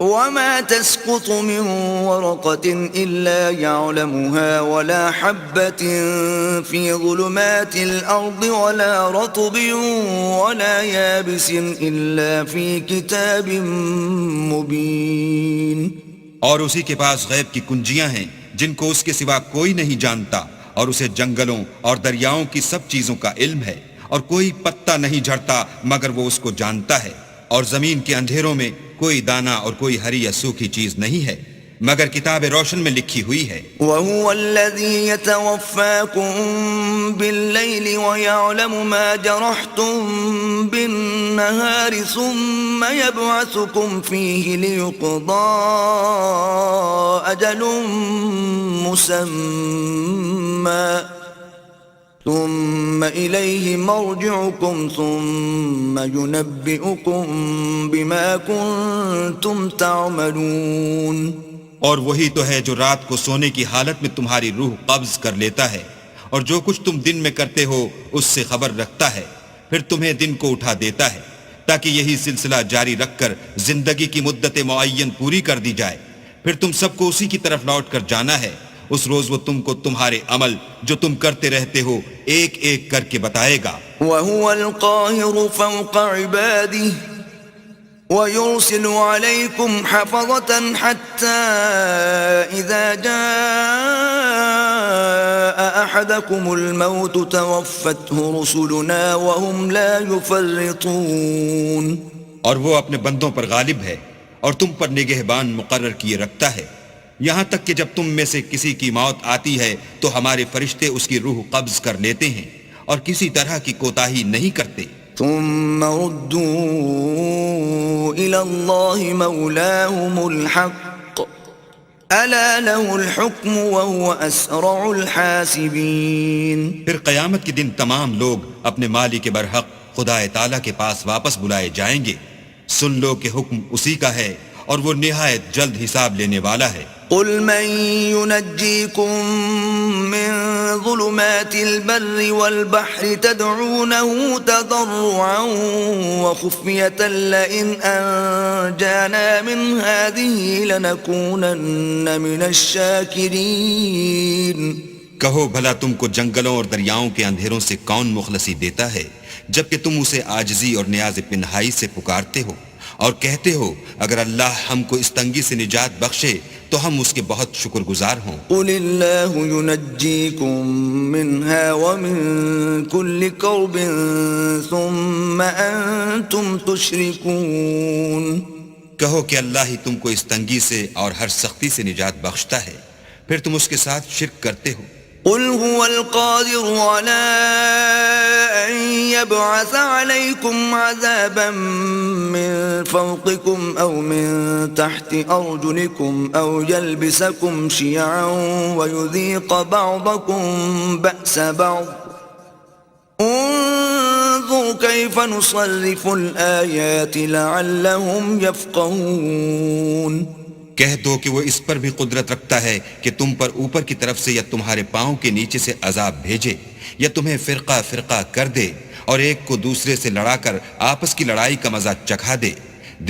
وَمَا تَسْقُطُ مِنْ وَرَقَةٍ إِلَّا يَعْلَمُهَا وَلَا حَبَّةٍ فِي ظُلُمَاتِ الْأَرْضِ وَلَا رَطْبٍ وَلَا يَابِسٍ إِلَّا فِي كِتَابٍ مُبِينٍ۔ اور اسی کے پاس غیب کی کنجیاں ہیں جن کو اس کے سوا کوئی نہیں جانتا، اور اسے جنگلوں اور دریاؤں کی سب چیزوں کا علم ہے، اور کوئی پتا نہیں جھڑتا مگر وہ اس کو جانتا ہے، اور زمین کے اندھیروں میں کوئی دانہ اور کوئی ہری یا سوکھی چیز نہیں ہے مگر کتاب روشن میں لکھی ہوئی ہے۔ وَهُوَ الَّذِي يَتَوَفَّاكُم بِاللَّيْلِ وَيَعْلَمُ مَا جَرَحْتُم بِالنَّهَارِ ثُمَّ يَبْعَثُكُمْ فِيهِ لِيُقْضَىٰ أَجَلٌ مُّسَمًّى ثُمَّ إِلَيْهِ مَرْجِعُكُمْ ثُمَّ يُنَبِّئُكُم بِمَا كُنتُمْ تَعْمَلُونَ۔ اور وہی تو ہے جو رات کو سونے کی حالت میں تمہاری روح قبض کر لیتا ہے، اور جو کچھ تم دن میں کرتے ہو اس سے خبر رکھتا ہے، پھر تمہیں دن کو اٹھا دیتا ہے تاکہ یہی سلسلہ جاری رکھ کر زندگی کی مدت معین پوری کر دی جائے، پھر تم سب کو اسی کی طرف لوٹ کر جانا ہے، اس روز وہ تم کو تمہارے عمل جو تم کرتے رہتے ہو ایک ایک کر کے بتائے گا. وهو القاهر فوق عباده ويرسل عليكم حفظة حتى إذا جاء أحدكم الموت توفته رسلنا وهم لا يفرطون. اور وہ اپنے بندوں پر غالب ہے اور تم پر نگہبان مقرر کیے رکھتا ہے، یہاں تک کہ جب تم میں سے کسی کی موت آتی ہے تو ہمارے فرشتے اس کی روح قبض کر لیتے ہیں اور کسی طرح کی کوتاہی نہیں کرتے. ثم ردوا إلى الله مولاهم الحق ألا له الحكم وهو أسرع الحاسبين. پھر قیامت کے دن تمام لوگ اپنے مالک برحق خدا تعالیٰ کے پاس واپس بلائے جائیں گے. سن لو کہ حکم اسی کا ہے اور وہ نہایت جلد حساب لینے والا ہے. قل من ينجيكم من ظلمات البر والبحر تدعونه تضرعا وخفية لئن أنجانا من هذه لنكونن من الشاكرين. کہو بھلا تم کو جنگلوں اور دریاؤں کے اندھیروں سے کون مخلصی دیتا ہے جبکہ تم اسے عاجزی اور نیاز پنہائی سے پکارتے ہو اور کہتے ہو اگر اللہ ہم کو اس تنگی سے نجات بخشے تو ہم اس کے بہت شکر گزار ہوں. قل اللہ ينجيكم منها ومن كل كرب ثم أنتم تشركون. کہو کہ اللہ ہی تم کو اس تنگی سے اور ہر سختی سے نجات بخشتا ہے پھر تم اس کے ساتھ شرک کرتے ہو. قل هو القادر على أن يبعث عليكم عذابا من فوقكم أو من تحت أرجلكم أو يلبسكم شيعا ويذيق بعضكم بأس بعض انظر كيف نصرف الآيات لعلهم يفقهون. کہہ دو کہ وہ اس پر بھی قدرت رکھتا ہے کہ تم پر اوپر کی طرف سے یا تمہارے پاؤں کے نیچے سے عذاب بھیجے یا تمہیں فرقہ فرقہ کر دے اور ایک کو دوسرے سے لڑا کر آپس کی لڑائی کا مزہ چکھا دے.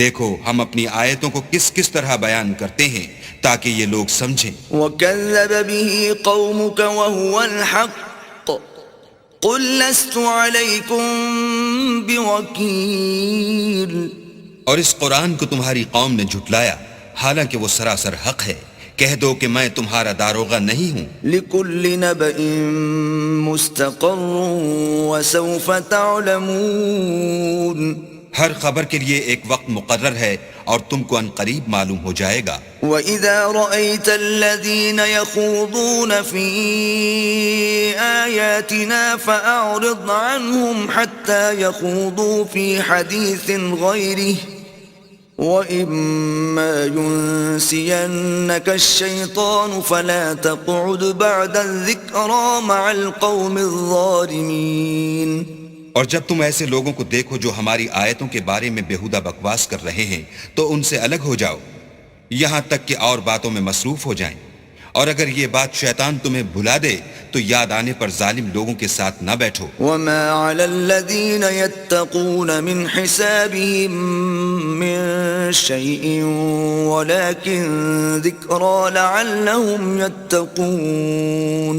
دیکھو ہم اپنی آیتوں کو کس کس طرح بیان کرتے ہیں تاکہ یہ لوگ سمجھیں. وَكَذَّبَ بِهِ قَوْمُكَ وَهُوَ الْحَقُّ قُلْ لَسْتُ عَلَيْكُمْ بِوَكِيلٍ. اور اس قرآن کو تمہاری قوم نے جھٹلایا حالانکہ وہ سراسر حق ہے. کہہ دو کہ میں تمہارا داروغہ نہیں ہوں. لِكُلِّ نَبَإٍ مُسْتَقَرٌّ وَسَوْفَ تَعْلَمُونَ. ہر خبر کے لیے ایک وقت مقرر ہے اور تم کو ان قریب معلوم ہو جائے گا. وَإِذَا رَأَيْتَ الَّذِينَ يَخُوضُونَ فِي آيَاتِنَا فَأَعْرِضْ عَنْهُمْ حَتَّى يَخُوضُوا فِي حَدِيثٍ غَيْرِهِ وَإِمَّا يُنْسِيَنَّكَ الشَّيْطَانُ فَلَا تَقْعُدْ بَعْدَ الذِّكْرَى مَعَ الْقَوْمِ الظَّالِمِينَ. اور جب تم ایسے لوگوں کو دیکھو جو ہماری آیتوں کے بارے میں بےہودہ بکواس کر رہے ہیں تو ان سے الگ ہو جاؤ یہاں تک کہ اور باتوں میں مصروف ہو جائیں. اور اگر یہ بات شیطان تمہیں بھلا دے تو یاد آنے پر ظالم لوگوں کے ساتھ نہ بیٹھو. وَمَا عَلَى الَّذِينَ يَتَّقُونَ مِنْ حِسَابِهِمْ مِنْ شَيْءٍ وَلَكِنْ ذِكْرَى لَعَلَّهُمْ يَتَّقُونَ.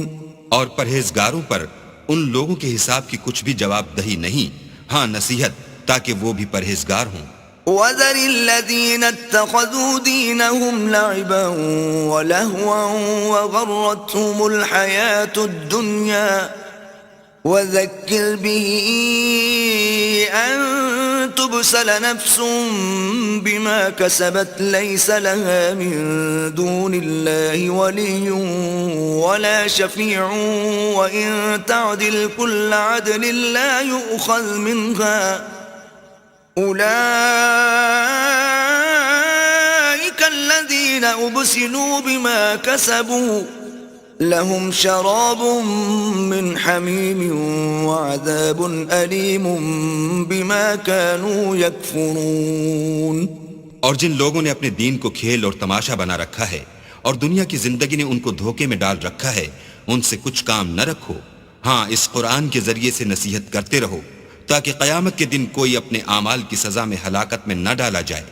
اور پرہیزگاروں پر ان لوگوں کے حساب کی کچھ بھی جواب دہی نہیں، ہاں نصیحت تاکہ وہ بھی پرہیزگار ہوں. وَذَرِ الَّذِينَ اتَّخَذُوا دِينَهُمْ لَعِبًا وَلَهْوًا وَغَرَّتْهُمُ الْحَيَاةُ الدُّنْيَا وَذَكِّرْ بِهِ أَن تُبْسَلَ نَفْسٌ بِمَا كَسَبَتْ لَيْسَ لَهَا مِن دُونِ اللَّهِ وَلِيٌّ وَلَا شَفِيعٌ وَإِن تَعْدِلْ كُلَّ عَدْلٍ لَّا يُؤْخَذْ مِنْهَا أولئك الذين أبسلوا بما كسبوا لهم شراب من حميم وعذاب أليم بما كانوا يكفرون. اور جن لوگوں نے اپنے دین کو کھیل اور تماشا بنا رکھا ہے اور دنیا کی زندگی نے ان کو دھوکے میں ڈال رکھا ہے ان سے کچھ کام نہ رکھو. ہاں اس قرآن کے ذریعے سے نصیحت کرتے رہو تاکہ قیامت کے دن کوئی اپنے اعمال کی سزا میں ہلاکت میں نہ ڈالا جائے.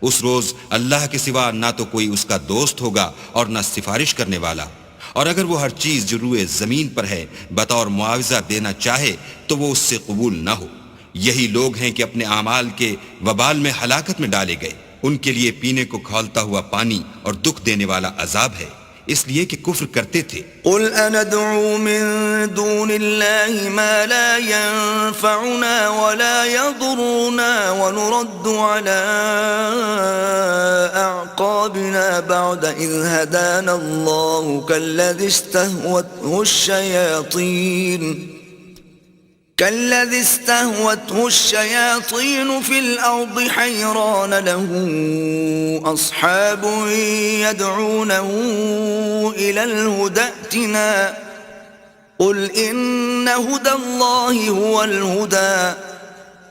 اس روز اللہ کے سوا نہ تو کوئی اس کا دوست ہوگا اور نہ سفارش کرنے والا، اور اگر وہ ہر چیز جو روئے زمین پر ہے بطور معاوضہ دینا چاہے تو وہ اس سے قبول نہ ہو. یہی لوگ ہیں کہ اپنے اعمال کے وبال میں ہلاکت میں ڈالے گئے. ان کے لیے پینے کو کھولتا ہوا پانی اور دکھ دینے والا عذاب ہے، اس لیے کہ کفر کرتے تھے. قل أندعو من دون الله ما لا ينفعنا ولا يضرنا ونرد على أعقابنا بعد إذ هدانا الله كالذي استهوته الشياطين في الأرض حيران له أصحاب يدعونه إلى الهدى ائتنا قل إن هدى الله هو الهدى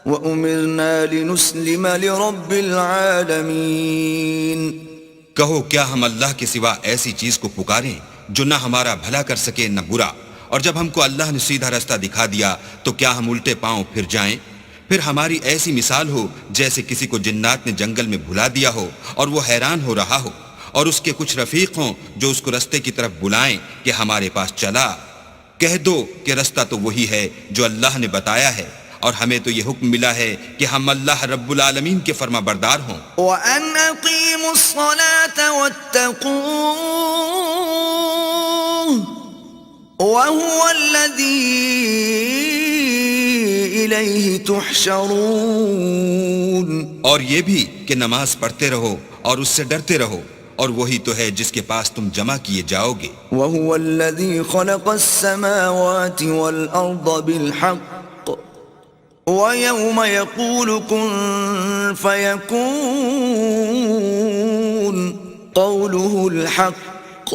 وأمرنا لنسلم لرب العالمين. کہو کیا ہم اللہ کے سوا ایسی چیز کو پکاریں جو نہ ہمارا بھلا کر سکے نہ برا، اور جب ہم کو اللہ نے سیدھا رستہ دکھا دیا تو کیا ہم الٹے پاؤں پھر جائیں؟ پھر ہماری ایسی مثال ہو جیسے کسی کو جنات نے جنگل میں بھلا دیا ہو اور وہ حیران ہو رہا ہو، اور اس کے کچھ رفیق ہوں جو اس کو رستے کی طرف بلائیں کہ ہمارے پاس چلا. کہہ دو کہ رستہ تو وہی ہے جو اللہ نے بتایا ہے، اور ہمیں تو یہ حکم ملا ہے کہ ہم اللہ رب العالمین کے فرما بردار ہوں. وَأَنْ أَقِيمُوا الصَّلَاةَ وَاتَّقُوهُ وَهُوَ الَّذِي إِلَيْهِ تُحْشَرُونَ. اور یہ بھی کہ نماز پڑھتے رہو اور اس سے ڈرتے رہو، اور وہی تو ہے جس کے پاس تم جمع کیے جاؤ گے. وَهُوَ الَّذِي خَلَقَ السَّمَاوَاتِ وَالْأَرْضَ بِالْحَقِّ وَيَوْمَ يَقُولُ كُن فَيَكُونُ قَوْلُهُ الْحَقُّ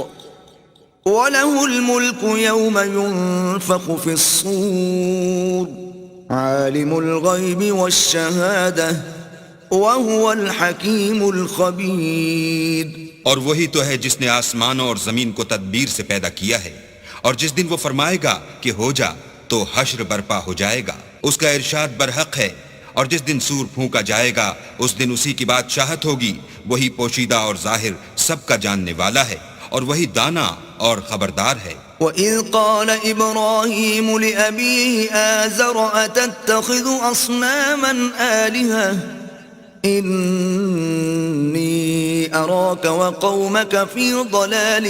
وَلَهُ الْمُلْكُ يَوْمَ يُنفَخُ فِي الصُّورِ عَالِمُ الْغَيْبِ وَالشَّهَادَةِ وَهُوَ الْحَكِيمُ الْخَبِيرُ. اور وہی تو ہے جس نے آسمانوں اور زمین کو تدبیر سے پیدا کیا ہے، اور جس دن وہ فرمائے گا کہ ہو جا تو حشر برپا ہو جائے گا. اس کا ارشاد برحق ہے، اور جس دن سور پھونکا جائے گا اس دن اسی کی بادشاہت ہوگی. وہی پوشیدہ اور ظاہر سب کا جاننے والا ہے، اور وہی دانا اور خبردار ہے. وَإِذْ قَالَ إِبْرَاهِيمُ لِأَبِيهِ آزَرَ أَتَتَّخِذُ أَصْنَامًا آلِهَةً إِنِّي أَرَاكَ وَقَوْمَكَ فِي ضَلَالٍ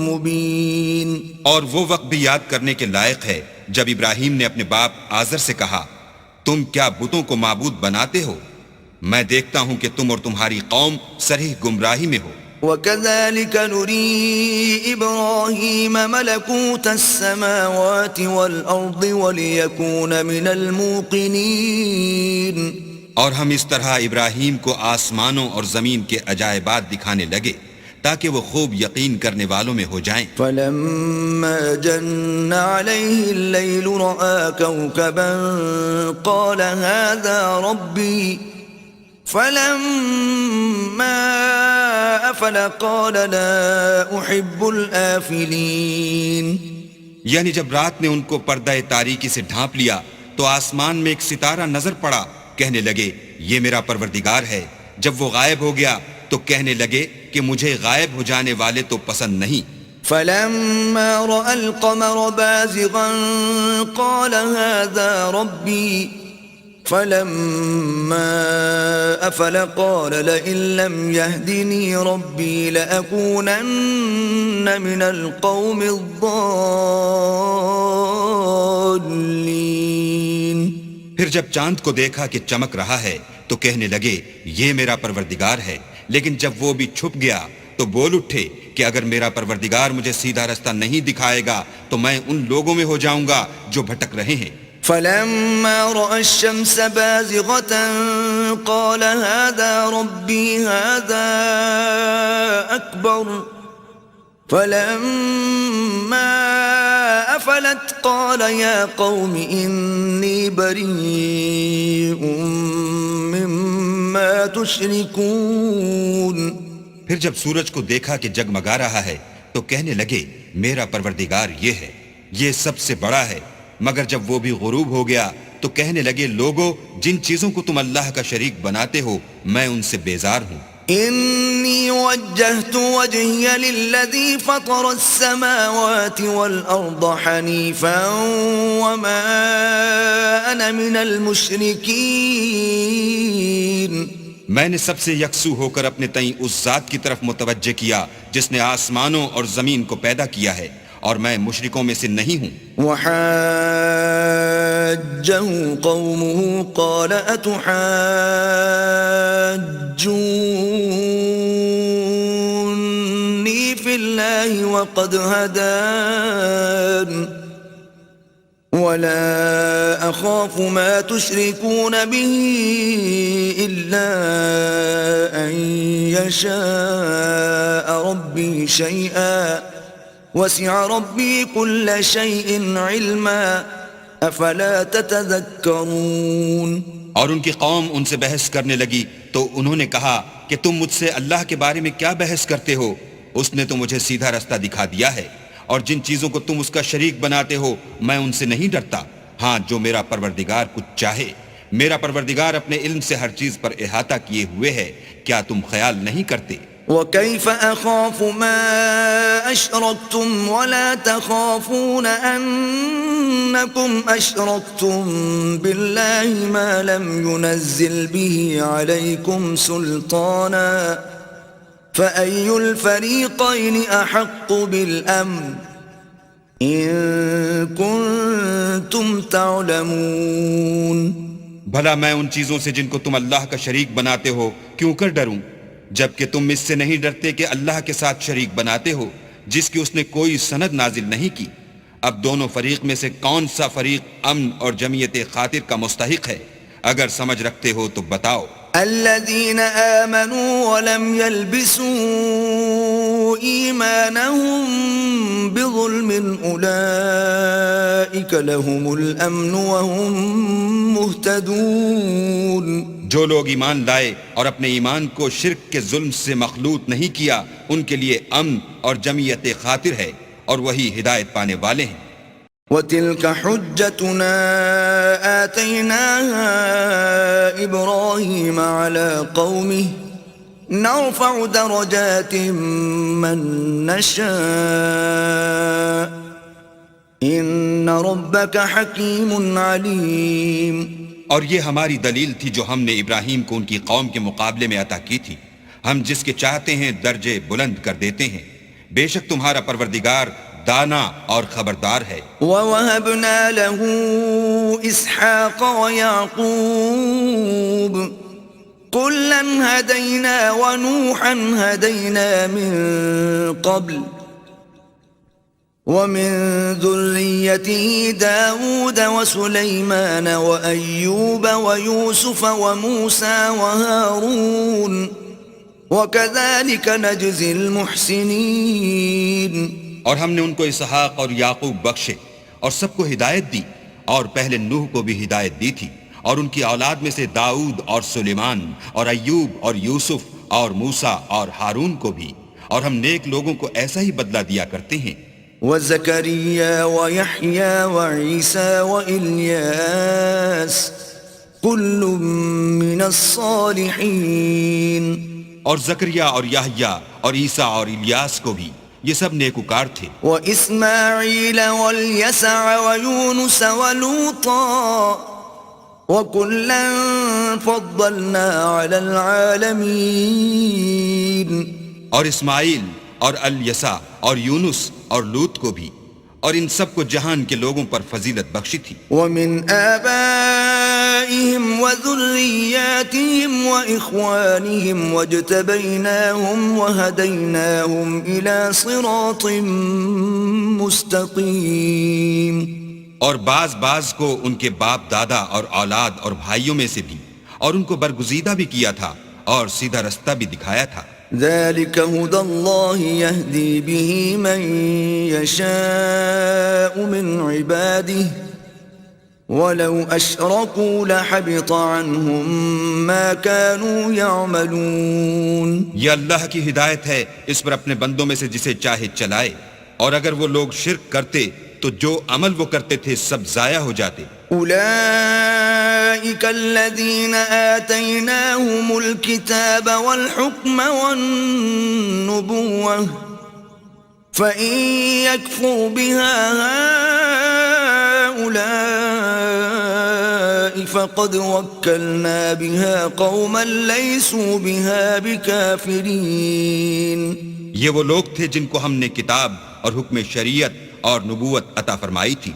مُبِينٍ. اور وہ وقت بھی یاد کرنے کے لائق ہے جب ابراہیم نے اپنے باپ آزر سے کہا، تم کیا بتوں کو معبود بناتے ہو؟ میں دیکھتا ہوں کہ تم اور تمہاری قوم صریح گمراہی میں ہو. وَكَذَلِكَ نُرِي إِبْرَاهِيمَ مَلَكُوتَ السَّمَاوَاتِ وَالْأَرْضِ وَلِيَكُونَ مِنَ الْمُوقِنِينَ. اور ہم اس طرح ابراہیم کو آسمانوں اور زمین کے عجائبات دکھانے لگے تاکہ وہ خوب یقین کرنے والوں میں ہو جائیں. فَلَمَّا جَنَّ عَلَيْهِ اللَّيْلُ رَأَى كَوْكَبًا قَالَ هَذَا رَبِّي فَلَمَّا أَفَلَ قَالَ لَا أُحِبُّ الْآفِلِينَ. یعنی جب رات نے ان کو پردہ تاریکی سے ڈھانپ لیا تو آسمان میں ایک ستارہ نظر پڑا. کہنے لگے یہ میرا پروردگار ہے. جب وہ غائب ہو گیا تو کہنے لگے کہ مجھے غائب ہو جانے والے تو پسند نہیں. فَلَمَّا رَأَى الْقَمَرَ بَازِغًا قَالَ هَذَا رَبِّي فَلَمَّا أَفَلَ قَالَ لَئِن لَّمْ يَهْدِنِي رَبِّي لَأَكُونَنَّ مِنَ الْقَوْمِ الضَّالِّينَ. پھر جب چاند کو دیکھا کہ چمک رہا ہے تو کہنے لگے یہ میرا پروردگار ہے. لیکن جب وہ بھی چھپ گیا تو بول اٹھے کہ اگر میرا پروردگار مجھے سیدھا رستہ نہیں دکھائے گا تو میں ان لوگوں میں ہو جاؤں گا جو بھٹک رہے ہیں. فَلَمَّا رَأَى الشَّمْسَ بَازِغَةً قَالَ هَذَا رَبِّي هَذَا أَكْبَرُ فَلَمَّا أَفَلَتْ قَالَ يَا قَوْمِ إِنِّي بَرِيءٌ مِّمَّا تُشْرِكُونَ. پھر جب سورج کو دیکھا کہ جگمگا رہا ہے تو کہنے لگے میرا پروردگار یہ ہے، یہ سب سے بڑا ہے. مگر جب وہ بھی غروب ہو گیا تو کہنے لگے لوگو جن چیزوں کو تم اللہ کا شریک بناتے ہو میں ان سے بیزار ہوں. إني وجهت وجهي للذي فطر السماوات والأرض حنيفا وما أنا من المشركين. میں نے سب سے یکسو ہو کر اپنے تئیں اس ذات کی طرف متوجہ کیا جس نے آسمانوں اور زمین کو پیدا کیا ہے، اور میں مشرکوں میں سے نہیں ہوں. وحاجه قومه قال أتحاجوني في الله وقد هدان ولا أخاف ما تشركون به إلا أن يشاء ربي شيئا وسع ربي كل شيء علما افلا تتذكرون. اور ان کی قوم ان سے بحث کرنے لگی تو انہوں نے کہا کہ تم مجھ سے اللہ کے بارے میں کیا بحث کرتے ہو؟ اس نے تو مجھے سیدھا رستہ دکھا دیا ہے، اور جن چیزوں کو تم اس کا شریک بناتے ہو میں ان سے نہیں ڈرتا. ہاں، جو میرا پروردگار کچھ چاہے. میرا پروردگار اپنے علم سے ہر چیز پر احاطہ کیے ہوئے ہے. کیا تم خیال نہیں کرتے؟ وكيف أخاف ما أشركتم ولا تخافون أنكم أشركتم بالله ما لم ينزل به عليكم سلطانا فأي الفريقين أحق بالأمن إن كنتم تعلمون. بھلا میں ان چیزوں سے جن کو تم اللہ کا شریک بناتے ہو کیوں کر ڈروں، جبکہ تم اس سے نہیں ڈرتے کہ اللہ کے ساتھ شریک بناتے ہو جس کی اس نے کوئی سند نازل نہیں کی. اب دونوں فریق میں سے کون سا فریق امن اور جمعیت خاطر کا مستحق ہے؟ اگر سمجھ رکھتے ہو تو بتاؤ. الذين آمنوا ولم يلبسوا إيمانهم بظلم أولئك لهم الأمن وهم مهتدون. جو لوگ ایمان لائے اور اپنے ایمان کو شرک کے ظلم سے مخلوط نہیں کیا ان کے لیے امن اور جمعیت خاطر ہے، اور وہی ہدایت پانے والے ہیں. وَتِلْكَ حُجَّتُنَا آتَيْنَاهَا إِبْرَاهِيمَ عَلَى قَوْمِهِ نَرْفَعُ دَرَجَاتٍ مَّن نَّشَاءُ إِنَّ رَبَّكَ حَكِيمٌ عَلِيمٌ. اور یہ ہماری دلیل تھی جو ہم نے ابراہیم کو ان کی قوم کے مقابلے میں عطا کی تھی. ہم جس کے چاہتے ہیں درجے بلند کر دیتے ہیں. بے شک تمہارا پروردگار دانا اور خبردار ہے. وَوَهَبْنَا لَهُ إِسْحَاقَ وَيَعْقُوبَ كُلًّا هَدَيْنَا وَنُوحًا هَدَيْنَا مِن قَبْلُ وَمِن ذُرِّيَّتِهِ دَاوُودَ وَسُلَيْمَانَ وَأَيُّوبَ وَيُوسُفَ وَمُوسَى وَهَارُونَ وَكَذَلِكَ نَجْزِي الْمُحْسِنِينَ. اور ہم نے ان کو اسحاق اور یعقوب بخشے اور سب کو ہدایت دی، اور پہلے نوح کو بھی ہدایت دی تھی، اور ان کی اولاد میں سے داؤد اور سلیمان اور ایوب اور یوسف اور موسیٰ اور ہارون کو بھی، اور ہم نیک لوگوں کو ایسا ہی بدلہ دیا کرتے ہیں. وَزَكَرِيَّا وَيَحْيَا وَعِيسَى وَإِلْيَاسَ كُلٌّ مِّنَ الصَّالِحِينَ. اور زکریا اور یحییٰ اور عیسیٰ اور الیاس کو بھی، یہ سب نیکوکار تھے. وَإِسْمَاعِيلَ وَالْيَسَعَ وَيُونُسَ وَلُوطًا وَكُلًّا فَضَّلْنَا عَلَى الْعَالَمِينَ. اور اسماعیل اور الیسع اور یونس اور لوط کو بھی، اور ان سب کو جہان کے لوگوں پر فضیلت بخشی تھی. وَمِنْ آبَائِهِمْ وَذُرِّيَّاتِهِمْ وَإِخْوَانِهِمْ وَاجْتَبَيْنَاهُمْ وَهَدَيْنَاهُمْ إِلَى صِرَاطٍ مُسْتَقِيمٍ. اور بعض کو ان کے باپ دادا اور اولاد اور بھائیوں میں سے بھی، اور ان کو برگزیدہ بھی کیا تھا اور سیدھا رستہ بھی دکھایا تھا. ذلك هدى الله يهدي به من يشاء من عباده ولو أشركوا لحبط عنهم ما كانوا يعملون. یہ اللہ کی ہدایت ہے اس پر اپنے بندوں میں سے جسے چاہے چلائے، اور اگر وہ لوگ شرک کرتے تو جو عمل وہ کرتے تھے سب ضائع ہو جاتے۔ أولئك الذين آتيناهم الكتاب والحكم والنبوة فإن يكفر بها هؤلاء فقد وكلنا بها قوما ليسوا بها بكافرين۔ یہ وہ لوگ تھے جن کو ہم نے کتاب اور حکم شریعت اور نبوت عطا فرمائی تھی،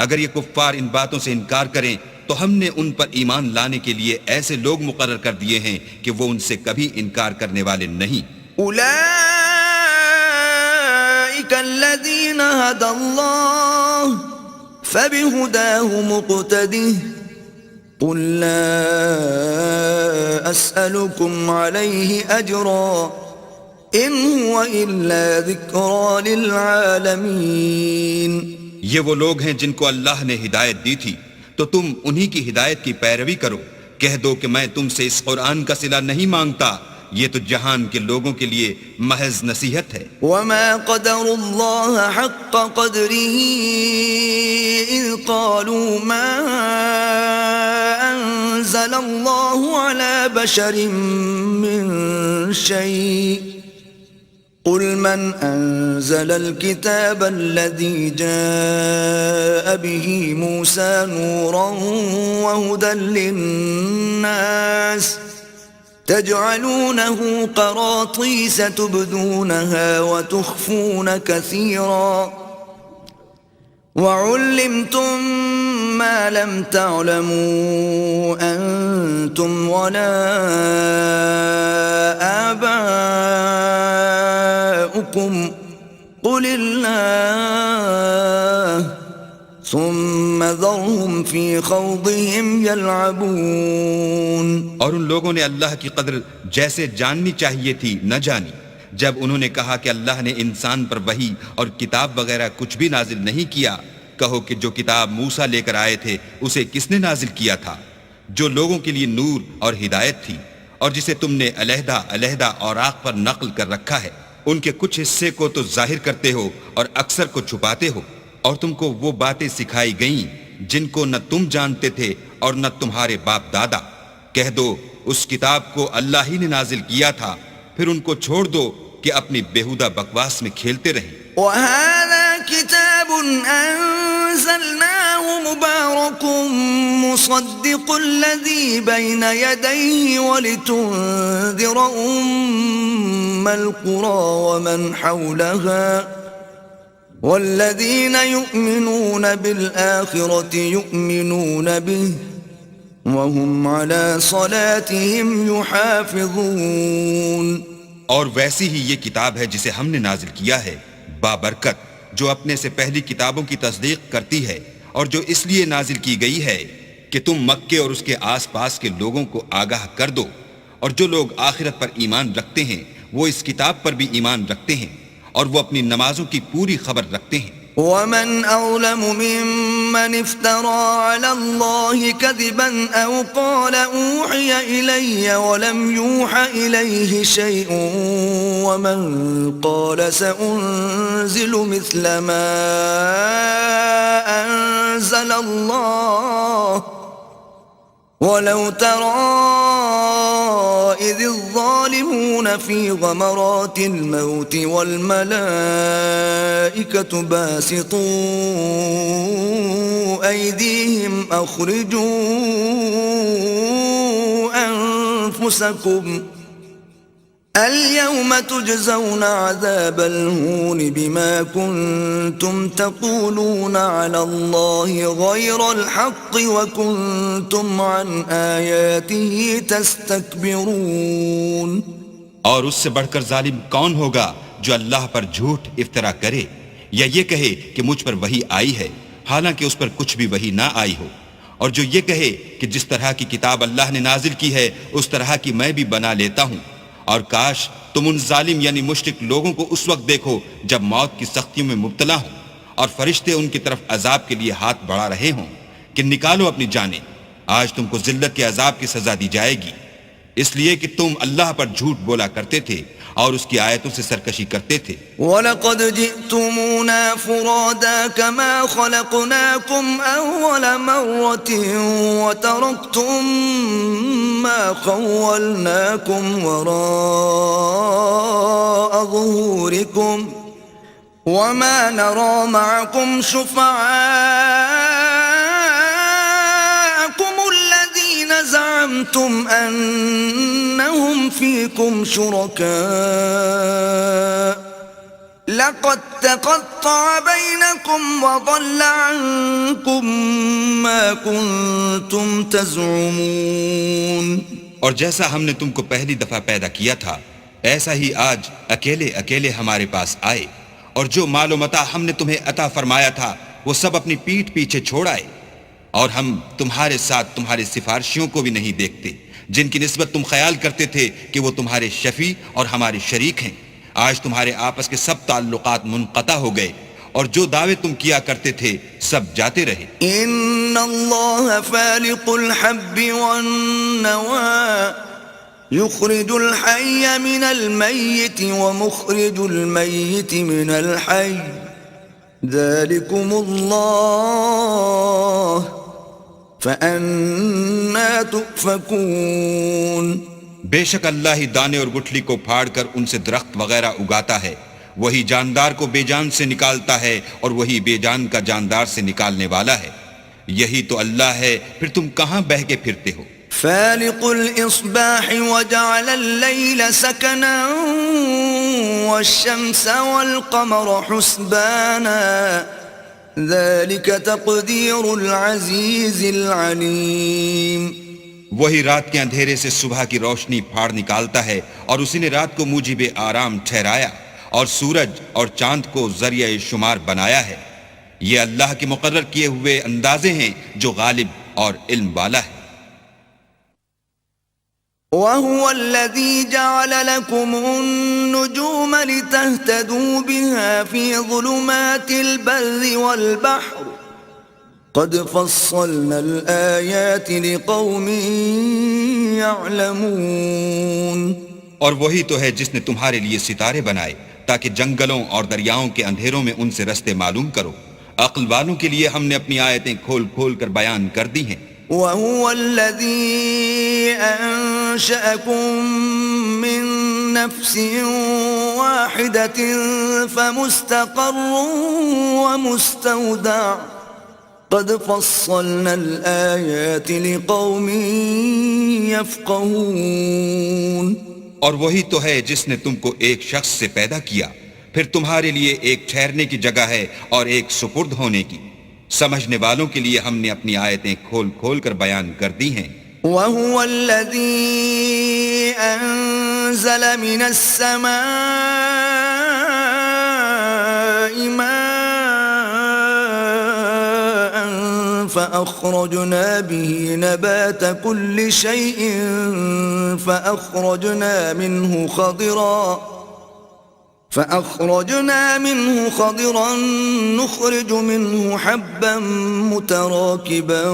اگر یہ کفار ان باتوں سے انکار کریں تو ہم نے ان پر ایمان لانے کے لیے ایسے لوگ مقرر کر دیے ہیں کہ وہ ان سے کبھی انکار کرنے والے نہیں۔ أولئك الذين هدى الله فبهداه مقتده قل لا أسألكم عليه أجرا إن هو إلا ذكرى للعالمين۔ یہ وہ لوگ ہیں جن کو اللہ نے ہدایت دی تھی تو تم انہی کی ہدایت کی پیروی کرو، کہہ دو کہ میں تم سے اس قرآن کا صلہ نہیں مانگتا، یہ تو جہان کے لوگوں کے لیے محض نصیحت ہے۔ وما قدر الله حق قدره إذ قالوا ما أنزل الله على بشر من شيء قل من أنزل الكتاب الذي جاء به موسى نورا وهدى للناس تجعلونه قراطيس تبدونها وتخفون كثيرا وعلمتم ما لم تعلموا أنتم ولا آباؤكم قل الله ثم ذرهم في خوضهم يلعبون۔ اور ان لوگوں نے اللہ کی قدر جیسے جاننی چاہیے تھی نہ جانی جب انہوں نے کہا کہ اللہ نے انسان پر وحی اور کتاب وغیرہ کچھ بھی نازل نہیں کیا۔ کہو کہ جو کتاب موسیٰ لے کر آئے تھے اسے کس نے نازل کیا تھا، جو لوگوں کے لیے نور اور ہدایت تھی، اور جسے تم نے علیحدہ علیحدہ اوراق پر نقل کر رکھا ہے، ان کے کچھ حصے کو تو ظاہر کرتے ہو اور اکثر کو چھپاتے ہو، اور تم کو وہ باتیں سکھائی گئیں جن کو نہ تم جانتے تھے اور نہ تمہارے باپ دادا۔ کہہ دو اس کتاب کو اللہ ہی نے نازل کیا تھا، پھر ان کو چھوڑ دو کہ اپنی بیہودہ بکواس میں کھیلتے رہیں۔ وَهَذَا كِتَابٌ أَنزَلْنَاهُ مُبَارَكٌ مُصَدِّقُ الَّذِي بَيْنَ يَدَيْهِ وَلِتُنذِرَ أُمَّ الْقُرَى وَمَنْ حَوْلَهَا وَالَّذِينَ يُؤْمِنُونَ بِالْآخِرَةِ يُؤْمِنُونَ بِهِ وَهُمْ عَلَى صَلَاتِهِمْ يُحَافِظُونَ۔ اور ویسی ہی یہ کتاب ہے جسے ہم نے نازل کیا ہے بابرکت، جو اپنے سے پہلی کتابوں کی تصدیق کرتی ہے، اور جو اس لیے نازل کی گئی ہے کہ تم مکے اور اس کے آس پاس کے لوگوں کو آگاہ کر دو، اور جو لوگ آخرت پر ایمان رکھتے ہیں وہ اس کتاب پر بھی ایمان رکھتے ہیں، اور وہ اپنی نمازوں کی پوری خبر رکھتے ہیں۔ ومن أظلم ممن افترى على الله كذبا أو قال أوحي إلي ولم يوح إليه شيء ومن قال سأنزل مثل ما أنزل الله ولو ترى إذ الظالمون في غمرات الموت والملائكة باسطوا أيديهم أخرجوا أنفسكم اليوم تجزون عذاب الهون بما كنتم تقولون على الله غير الحق وكنتم عن آياته تستكبرون۔ اور اس سے بڑھ کر ظالم کون ہوگا جو اللہ پر جھوٹ افطرا کرے یا یہ کہے کہ مجھ پر وحی آئی ہے حالانکہ اس پر کچھ بھی وحی نہ آئی ہو، اور جو یہ کہے کہ جس طرح کی کتاب اللہ نے نازل کی ہے اس طرح کی میں بھی بنا لیتا ہوں۔ اور کاش تم ان ظالم یعنی مشرک لوگوں کو اس وقت دیکھو جب موت کی سختیوں میں مبتلا ہوں اور فرشتے ان کی طرف عذاب کے لیے ہاتھ بڑھا رہے ہوں کہ نکالو اپنی جانیں، آج تم کو ذلت کے عذاب کی سزا دی جائے گی، اس لیے کہ تم اللہ پر جھوٹ بولا کرتے تھے اور اس کی آیتوں سے سرکشی کرتے تھے. وَلَقَدْ جِئْتُمُونَا فُرَادَىٰ كَمَا خَلَقْنَاكُمْ أَوَّلَ مَرَّةٍ وَتَرَكْتُم مَّا خَوَّلْنَاكُمْ وَرَاءَ ظُهُورِكُمْ وَمَا نَرَىٰ مَعَكُمْ شُفَعَاءَكُمُ الَّذِينَ زَعَمْتُمْ أَنَّهُمْ فِيكُمْ شُرَكَاءُ لَقَدْ تَقَطَّعَ بَيْنَكُمْ وَضَلَّ عَنكُم مَّا كُنتُمْ تَزْعُمُونَ. اور جیسا ہم نے تم کو پہلی دفعہ پیدا کیا تھا ایسا ہی آج اکیلے اکیلے ہمارے پاس آئے، اور جو مال و متاع ہم نے تمہیں عطا فرمایا تھا وہ سب اپنی پیٹھ پیچھے چھوڑ آئے، اور ہم تمہارے ساتھ تمہارے سفارشیوں کو بھی نہیں دیکھتے جن کی نسبت تم خیال کرتے تھے کہ وہ تمہارے شفیع اور ہمارے شریک ہیں. آج تمہارے آپس کے سب تعلقات منقطع ہو گئے، اور جو دعوے تم کیا کرتے تھے سب جاتے رہے. ان اللہ فالق الحب والنوى يخرج الحي من الميت ومخرج الميت من الحي ذلكم الله فأنا تؤفكون. بے شک اللہ ہی دانے اور گٹھلی کو پھاڑ کر ان سے درخت وغیرہ اگاتا ہے، وہی جاندار کو بے جان سے نکالتا ہے اور وہی بے جان کا جاندار سے نکالنے والا ہے. یہی تو اللہ ہے، پھر تم کہاں بہہ کے پھرتے ہو. فالق الإصباح وجعل الليل سكنا والشمس والقمر حسبانا ذلك تقدير العزيز العليم. وہی رات کے اندھیرے سے صبح کی روشنی پھاڑ نکالتا ہے، اور اسی نے رات کو موجب آرام ٹھہرایا اور سورج اور چاند کو ذریعہ شمار بنایا ہے. یہ اللہ کے مقرر کیے ہوئے اندازے ہیں جو غالب اور علم والا ہے. وَهُوَ الَّذِي جَعَلَ لَكُمُ النُّجُومَ لِتَهْتَدُوا بِهَا فِي ظُلُمَاتِ الْبَرِّ وَالْبَحْرِ قَدْ فَصَّلْنَا الْآيَاتِ لِقَوْمٍ يَعْلَمُونَ. اور وہی تو ہے جس نے تمہارے لیے ستارے بنائے تاکہ جنگلوں اور دریاؤں کے اندھیروں میں ان سے رستے معلوم کرو. عقل والوں کے لیے ہم نے اپنی آیتیں کھول کھول کر بیان کر دی ہیں. وَهُوَ الَّذِي أَنشَأَكُم مِّن نَّفْسٍ وَاحِدَةٍ فَمُسْتَقَرٌّ وَمُسْتَوْدَعٌ قَدْ فَصَّلْنَا الْآيَاتِ لِقَوْمٍ يَفْقَهُونَ. اور وہی تو ہے جس نے تم کو ایک شخص سے پیدا کیا، پھر تمہارے لیے ایک ٹھہرنے کی جگہ ہے اور ایک سپرد ہونے کی. سمجھنے والوں کے لیے ہم نے اپنی آیتیں کھول کھول کر بیان کر دی ہیں. وَهُوَ الَّذِي أَنزَلَ مِنَ السَّمَاءِ مَاءً فَأَخْرَجْنَا بِهِ نَبَاتَ كُلِّ شَيْءٍ فأخرجنا منه خضرا نخرج منه حبا متراكبا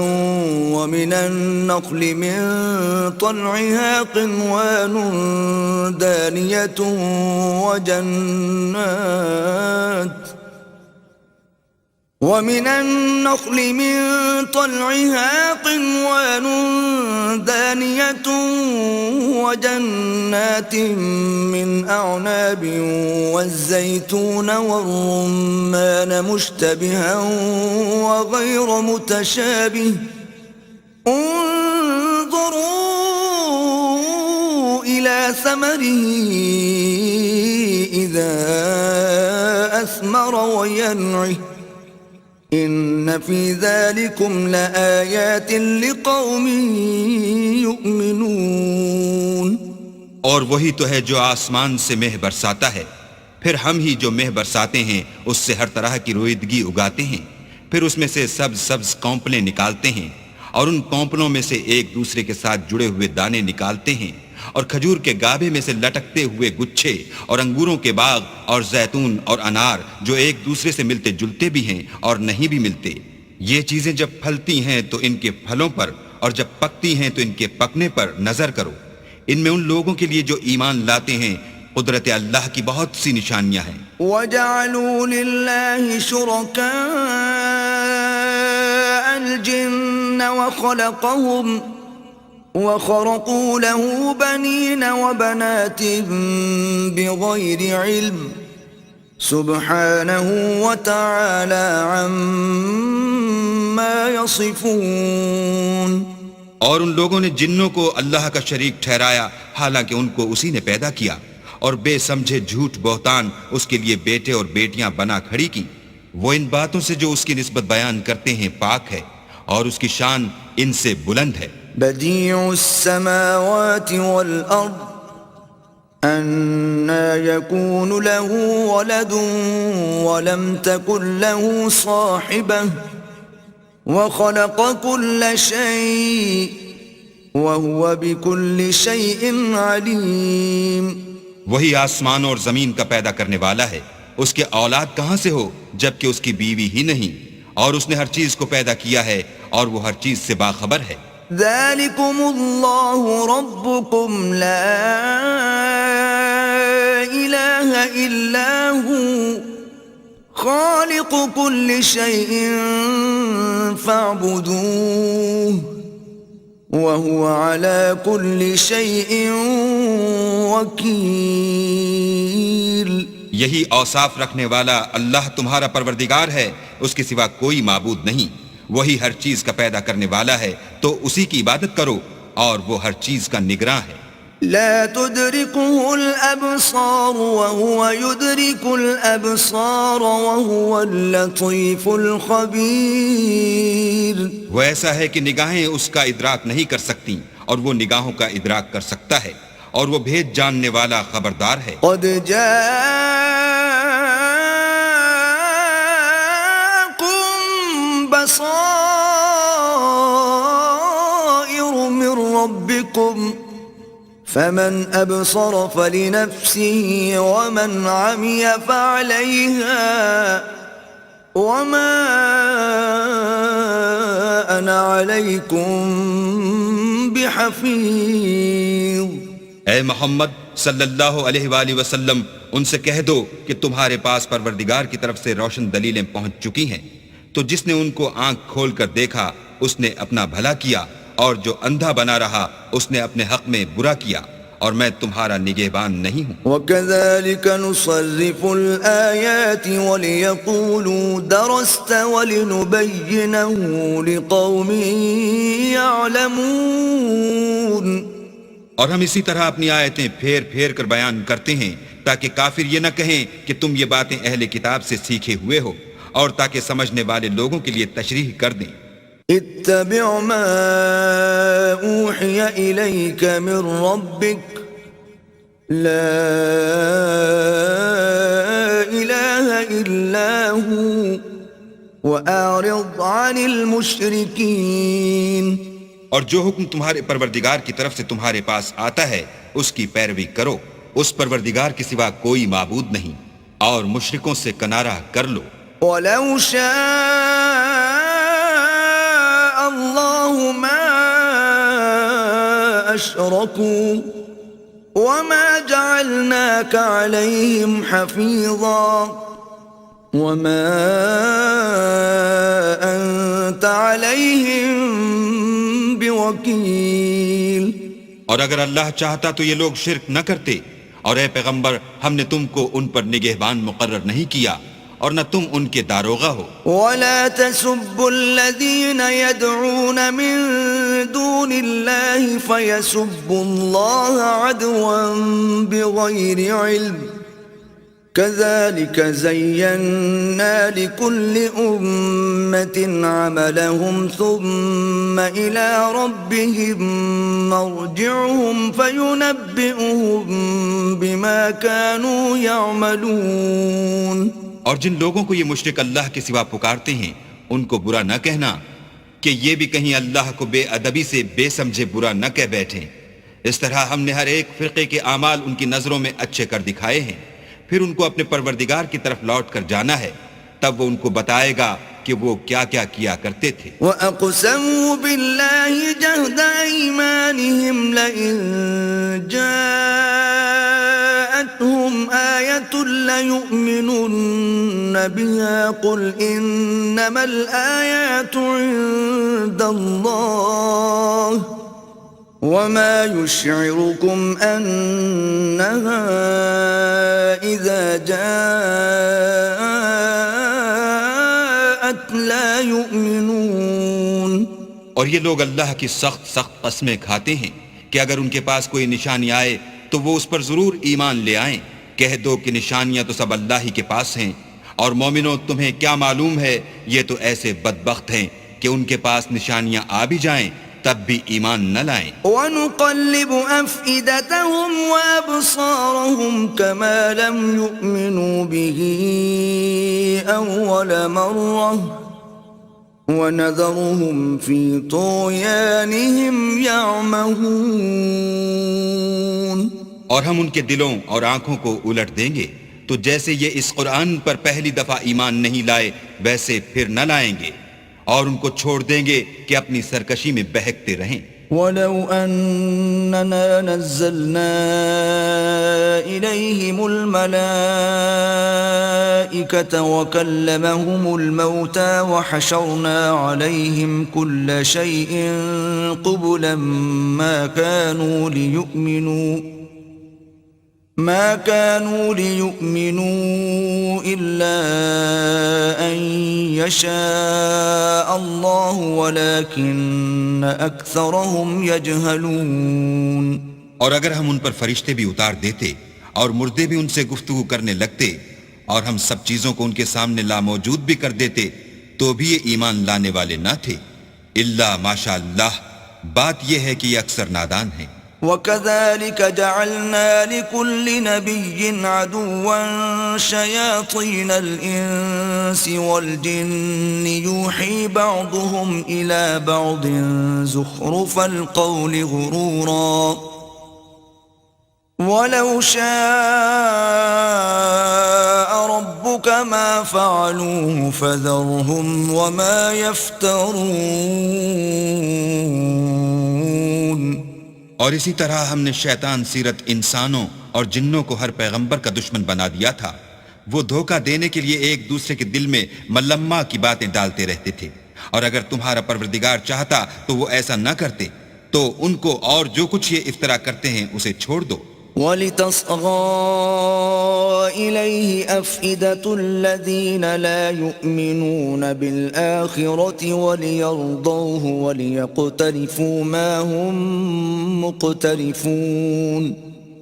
ومن النخل من طلعها قنوان دانية ومن النخل من طلعها قنوان دانية وجنات من أعناب والزيتون والرمان مشتبها وغير متشابه انظروا إلى ثمره إذا أثمر وينعه إن في ذلكم لآيات لقوم يؤمنون. اور وہی تو ہے جو آسمان سے مہ برساتا ہے، پھر ہم ہی جو مہ برساتے ہیں اس سے ہر طرح کی رویدگی اگاتے ہیں، پھر اس میں سے سبز سبز کونپلیں نکالتے ہیں، اور ان کونپلوں میں سے ایک دوسرے کے ساتھ جڑے ہوئے دانے نکالتے ہیں، اور کھجور کے گابے میں سے لٹکتے ہوئے گچھے، اور انگوروں کے باغ اور زیتون اور انار جو ایک دوسرے سے ملتے جلتے بھی ہیں اور نہیں بھی ملتے. یہ چیزیں جب پھلتی ہیں تو ان کے پھلوں پر، اور جب پکتی ہیں تو ان کے پکنے پر نظر کرو. ان میں ان لوگوں کے لیے جو ایمان لاتے ہیں قدرت اللہ کی بہت سی نشانیاں ہیں۔ وَجَعَلُوا لِلَّهِ شُرَكَاءَ الْجِنَّ وَخَرَقُوا لَهُ بَنِينَ وَبَنَاتٍ بِغَيْرِ عِلْمٍ سُبْحَانَهُ وَتَعَالَى عَمَّا يَصِفُونَ۔ اور ان لوگوں نے جنوں کو اللہ کا شریک ٹھہرایا حالانکہ ان کو اسی نے پیدا کیا، اور بے سمجھے جھوٹ بہتان اس کے لیے بیٹے اور بیٹیاں بنا کھڑی کی۔ وہ ان باتوں سے جو اس کی نسبت بیان کرتے ہیں پاک ہے، اور اس کی شان ان سے بلند ہے۔ بديع السماوات والأرض أنى يكون له ولد ولم تكن له صاحبة وخلق كل شيء وهو بكل شيء عليم۔ وہی آسمان اور زمین کا پیدا کرنے والا ہے، اس کے اولاد کہاں سے ہو جبکہ اس کی بیوی ہی نہیں، اور اس نے ہر چیز کو پیدا کیا ہے اور وہ ہر چیز سے باخبر ہے۔ ذلكم الله ربكم لا إله إلا هو خالق كل شيء فاعبدوه وهو على كل شيء وكيل۔ یہی اوصاف رکھنے والا اللہ تمہارا پروردگار ہے، اس کے سوا کوئی معبود نہیں۔ وہی ہر چیز کا پیدا کرنے والا ہے تو اسی کی عبادت کرو، اور وہ ہر چیز کا نگراں ہے۔ لا تدركه الأبصار وهو يدرك الأبصار وهو اللطيف الخبير۔ وہ ایسا ہے کہ نگاہیں اس کا ادراک نہیں کر سکتی، اور وہ نگاہوں کا ادراک کر سکتا ہے، اور وہ بھید جاننے والا خبردار ہے۔ قد جاءكم بصائر من ربكم فمن أبصر فلنفسه ومن عمي فعليها وما أنا عليكم بحفيظ۔ اے محمد صلی اللہ علیہ وآلہ وسلم، ان سے کہہ دو کہ تمہارے پاس پروردگار کی طرف سے روشن دلیلیں پہنچ چکی ہیں، تو جس نے ان کو آنکھ کھول کر دیکھا اس نے اپنا بھلا کیا، اور جو اندھا بنا رہا اس نے اپنے حق میں برا کیا، اور میں تمہارا نگہبان نہیں ہوں۔ وَكَذَلِكَ نُصَرِّفُ الْآيَاتِ وَلِيَقُولُوا دَرَسْتَ وَلِنُبَيِّنَهُ لِقَوْمٍ يَعْلَمُونَ۔ اور ہم اسی طرح اپنی آیتیں پھیر پھیر کر بیان کرتے ہیں تاکہ کافر یہ نہ کہیں کہ تم یہ باتیں اہل کتاب سے سیکھے ہوئے ہو، اور تاکہ سمجھنے والے لوگوں کے لیے تشریح کر دیں۔ اتبع ما اوحی الیک من ربک لا الہ الا ہو واعرض عن المشرکین۔ اور جو حکم تمہارے پروردگار کی طرف سے تمہارے پاس آتا ہے اس کی پیروی کرو، اس پروردگار کے سوا کوئی معبود نہیں، اور مشرکوں سے کنارہ کر لو۔ وَلَوْ شَاءَ اللَّهُ مَا أَشْرَكُوا وَمَا جَعَلْنَاكَ عَلَيْهِمْ حَفِيظًا وَمَا أَنْتَ عَلَيْهِمْ بِوَكِيلٍ۔ اور اگر اللہ چاہتا تو یہ لوگ شرک نہ کرتے، اور اے پیغمبر ہم نے تم کو ان پر نگہبان مقرر نہیں کیا، اور نہ تم ان کے داروغہ ہو۔ وَلَا تَسُبُّوا الَّذِينَ يَدْعُونَ مِن دُونِ اللَّهِ فَيَسُبُّوا اللَّهَ عَدْوًا بِغَيْرِ عِلْمٍ كَذَلِكَ زَيَّنَّا لِكُلِّ أُمَّةٍ عَمَلَهُمْ ثُمَّ إِلَى رَبِّهِمْ مَرْجِعُهُمْ فَيُنَبِّئُهُم بِمَا كَانُوا يَعْمَلُونَ۔ اور جن لوگوں کو یہ مشرک اللہ کے سوا پکارتے ہیں ان کو برا نہ کہنا کہ یہ بھی کہیں اللہ کو بے ادبی سے بے سمجھے برا نہ کہہ بیٹھیں۔ اس طرح ہم نے ہر ایک فرقے کے اعمال ان کی نظروں میں اچھے کر دکھائے ہیں، پھر ان کو اپنے پروردگار کی طرف لوٹ کر جانا ہے، تب وہ ان کو بتائے گا کہ وہ کیا کیا کیا کرتے تھے۔ وَأَقْسَمُوا بِاللَّهِ جَهْدَ أَيْمَانِهِمْ لَئِن جَاءَتْهُمْ آية ليؤمنن بها قل إنما الآيات عند الله وما يشعركم أنها إذا جاءت لا يؤمنون. اور یہ لوگ اللہ کی سخت سخت قسمیں کھاتے ہیں کہ اگر ان کے پاس کوئی نشانی آئے تو وہ اس پر ضرور ایمان لے آئیں. کہہ دو کہ نشانیاں تو سب اللہ ہی کے پاس ہیں، اور مومنوں تمہیں کیا معلوم ہے یہ تو ایسے بدبخت ہیں کہ ان کے پاس نشانیاں آ بھی جائیں تب بھی ایمان نہ لائیں. وَنُقَلِّبُ أَفْئِدَتَهُمْ وَأَبْصَارَهُمْ كَمَا لَمْ يُؤْمِنُوا بِهِ أَوَّلَ مَرَّةٍ وَنَذَرُهُمْ فِي طُغْيَانِهِمْ يَعْمَهُونَ. اور ہم ان کے دلوں اور آنکھوں کو الٹ دیں گے تو جیسے یہ اس قرآن پر پہلی دفعہ ایمان نہیں لائے ویسے پھر نہ لائیں گے، اور ان کو چھوڑ دیں گے کہ اپنی سرکشی میں بہکتے رہیں. وَلَوْ أَنَّنَا نَزَّلْنَا إِلَيْهِمُ الْمَلَائِكَةَ وَكَلَّمَهُمُ الْمَوْتَى وَحَشَرْنَا عَلَيْهِمْ كُلَّ شَيْءٍ قُبُلًا ما كانوا ليؤمنوا إلا أن يشاء الله ولكن أكثرهم يجهلون. اور اگر ہم ان پر فرشتے بھی اتار دیتے اور مردے بھی ان سے گفتگو کرنے لگتے اور ہم سب چیزوں کو ان کے سامنے لاموجود بھی کر دیتے تو بھی یہ ایمان لانے والے نہ تھے، الا ماشاء اللہ. بات یہ ہے کہ یہ اکثر نادان ہیں. وَكَذَلِكَ جَعَلْنَا لِكُلِّ نَبِيٍّ عَدُوًّا شَيَاطِينَ الْإِنسِ وَالْجِنِّ يُوحِي بَعْضُهُمْ إِلَى بَعْضٍ زُخْرُفَ الْقَوْلِ غُرُورًا وَلَوْ شَاءَ رَبُّكَ مَا فَعَلُوهُ فَذَرْهُمْ وَمَا يَفْتَرُونَ. اور اسی طرح ہم نے شیطان سیرت انسانوں اور جنوں کو ہر پیغمبر کا دشمن بنا دیا تھا. وہ دھوکہ دینے کے لیے ایک دوسرے کے دل میں ملمہ کی باتیں ڈالتے رہتے تھے، اور اگر تمہارا پروردگار چاہتا تو وہ ایسا نہ کرتے. تو ان کو اور جو کچھ یہ افطرا کرتے ہیں اسے چھوڑ دو. وَلِتَصْغَىٰ إِلَيْهِ أَفْئِدَةُ الَّذِينَ لَا يُؤْمِنُونَ بِالْآخِرَةِ وَلِيَرْضَوْهُ وَلِيَقْتَرِفُوا مَا هُمْ مُقْتَرِفُونَ.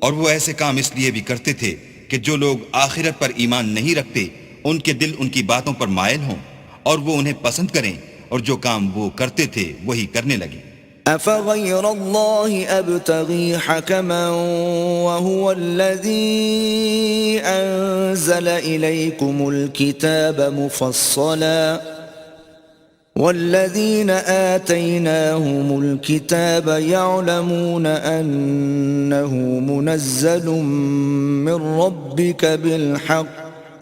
اور وہ ایسے کام اس لیے بھی کرتے تھے کہ جو لوگ آخرت پر ایمان نہیں رکھتے ان کے دل ان کی باتوں پر مائل ہوں اور وہ انہیں پسند کریں، اور جو کام وہ کرتے تھے وہی کرنے لگے. أَفَغَيْرَ اللَّهِ أَبْتَغِي حَكَمًا وَهُوَ الَّذِي أَنزَلَ إِلَيْكُمُ الْكِتَابَ مُفَصَّلًا وَالَّذِينَ آتَيْنَاهُمُ الْكِتَابَ يَعْلَمُونَ أَنَّهُ مُنَزَّلٌ مِّن رَّبِّكَ بِالْحَقِّ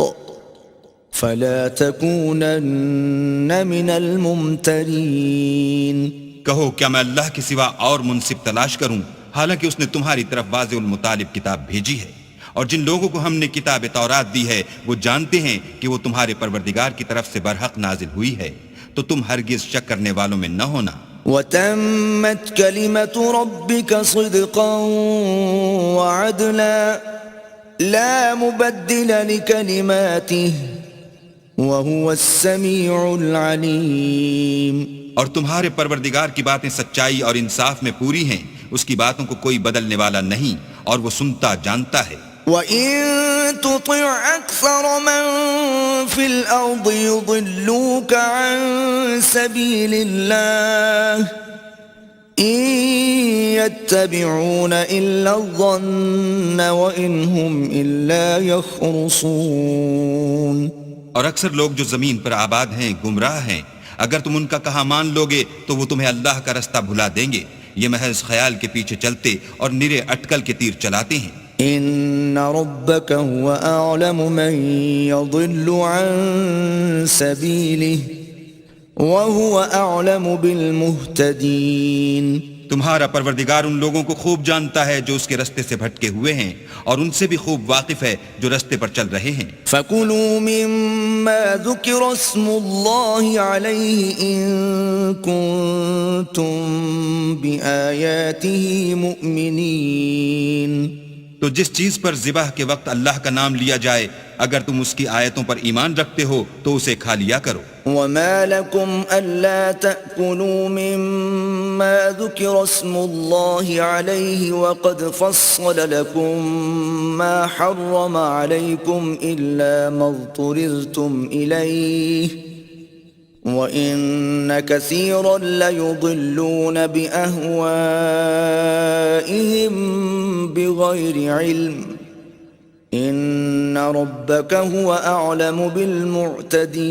فَلَا تَكُونَنَّ مِنَ الْمُمْتَرِينَ. کہو کیا میں اللہ کے سوا اور منصف تلاش کروں، حالانکہ اس نے تمہاری طرف واضح المطالب کتاب بھیجی ہے. اور جن لوگوں کو ہم نے کتاب تورات دی ہے وہ جانتے ہیں کہ وہ تمہارے پروردگار کی طرف سے برحق نازل ہوئی ہے، تو تم ہرگز شک کرنے والوں میں نہ ہونا. وَتَمَّتْ كَلِمَةُ رَبِّكَ صِدْقًا وَعَدْلًا لَا مُبَدِّلَ لِكَلِمَاتِهِ وَهُوَ السَّمِيعُ الْعَلِيمُ. اور تمہارے پروردگار کی باتیں سچائی اور انصاف میں پوری ہیں، اس کی باتوں کو کوئی بدلنے والا نہیں، اور وہ سنتا جانتا ہے. وَإِن تُطِعْ أَكْثَرَ مَن فِي الْأَرْضِ يُضِلُّوكَ عَن سَبِيلِ اللَّهِ إِن يَتَّبِعُونَ إِلَّا الظَّنَّ وَإِنْ هُمْ إِلَّا يَخْرُصُونَ. اور اکثر لوگ جو زمین پر آباد ہیں گمراہ ہیں، اگر تم ان کا کہا مان لوگے تو وہ تمہیں اللہ کا رستہ بھلا دیں گے. یہ محض خیال کے پیچھے چلتے اور نرے اٹکل کے تیر چلاتے ہیں. ان ربك هو اعلم من يضل عن سبيله وهو اعلم بالمهتدين. تمہارا پروردگار ان لوگوں کو خوب جانتا ہے جو اس کے رستے سے بھٹکے ہوئے ہیں، اور ان سے بھی خوب واقف ہے جو رستے پر چل رہے ہیں۔ فَكُلُوا مِمَّا ذُكِرَ اسْمُ اللَّهِ عَلَيْهِ إِن كُنتُم بِآيَاتِهِ مُؤْمِنِينَ، تو جس چیز پر ذبح کے وقت اللہ کا نام لیا جائے اگر تم اس کی آیتوں پر ایمان رکھتے ہو تو اسے کھا لیا کرو۔ وَمَا لَكُمْ أَلَّا تَأْكُلُوا مِمَّا ذُكِرَ اسْمُ اللَّهِ عَلَيْهِ وَقَدْ فَصَّلَ لَكُم مَّا حَرَّمَ عَلَيْكُمْ إِلَّا مَا اضْطُرِرْتُمْ إِلَيْهِ وَإِنَّ كَثِيرًا لَيُضِلُّونَ بِأَهْوَائِهِمْ بِغَيْرِ عِلْمٍ إِنَّ رَبَّكَ هُوَ أَعْلَمُ بِالْمُعْتَدِينَ۔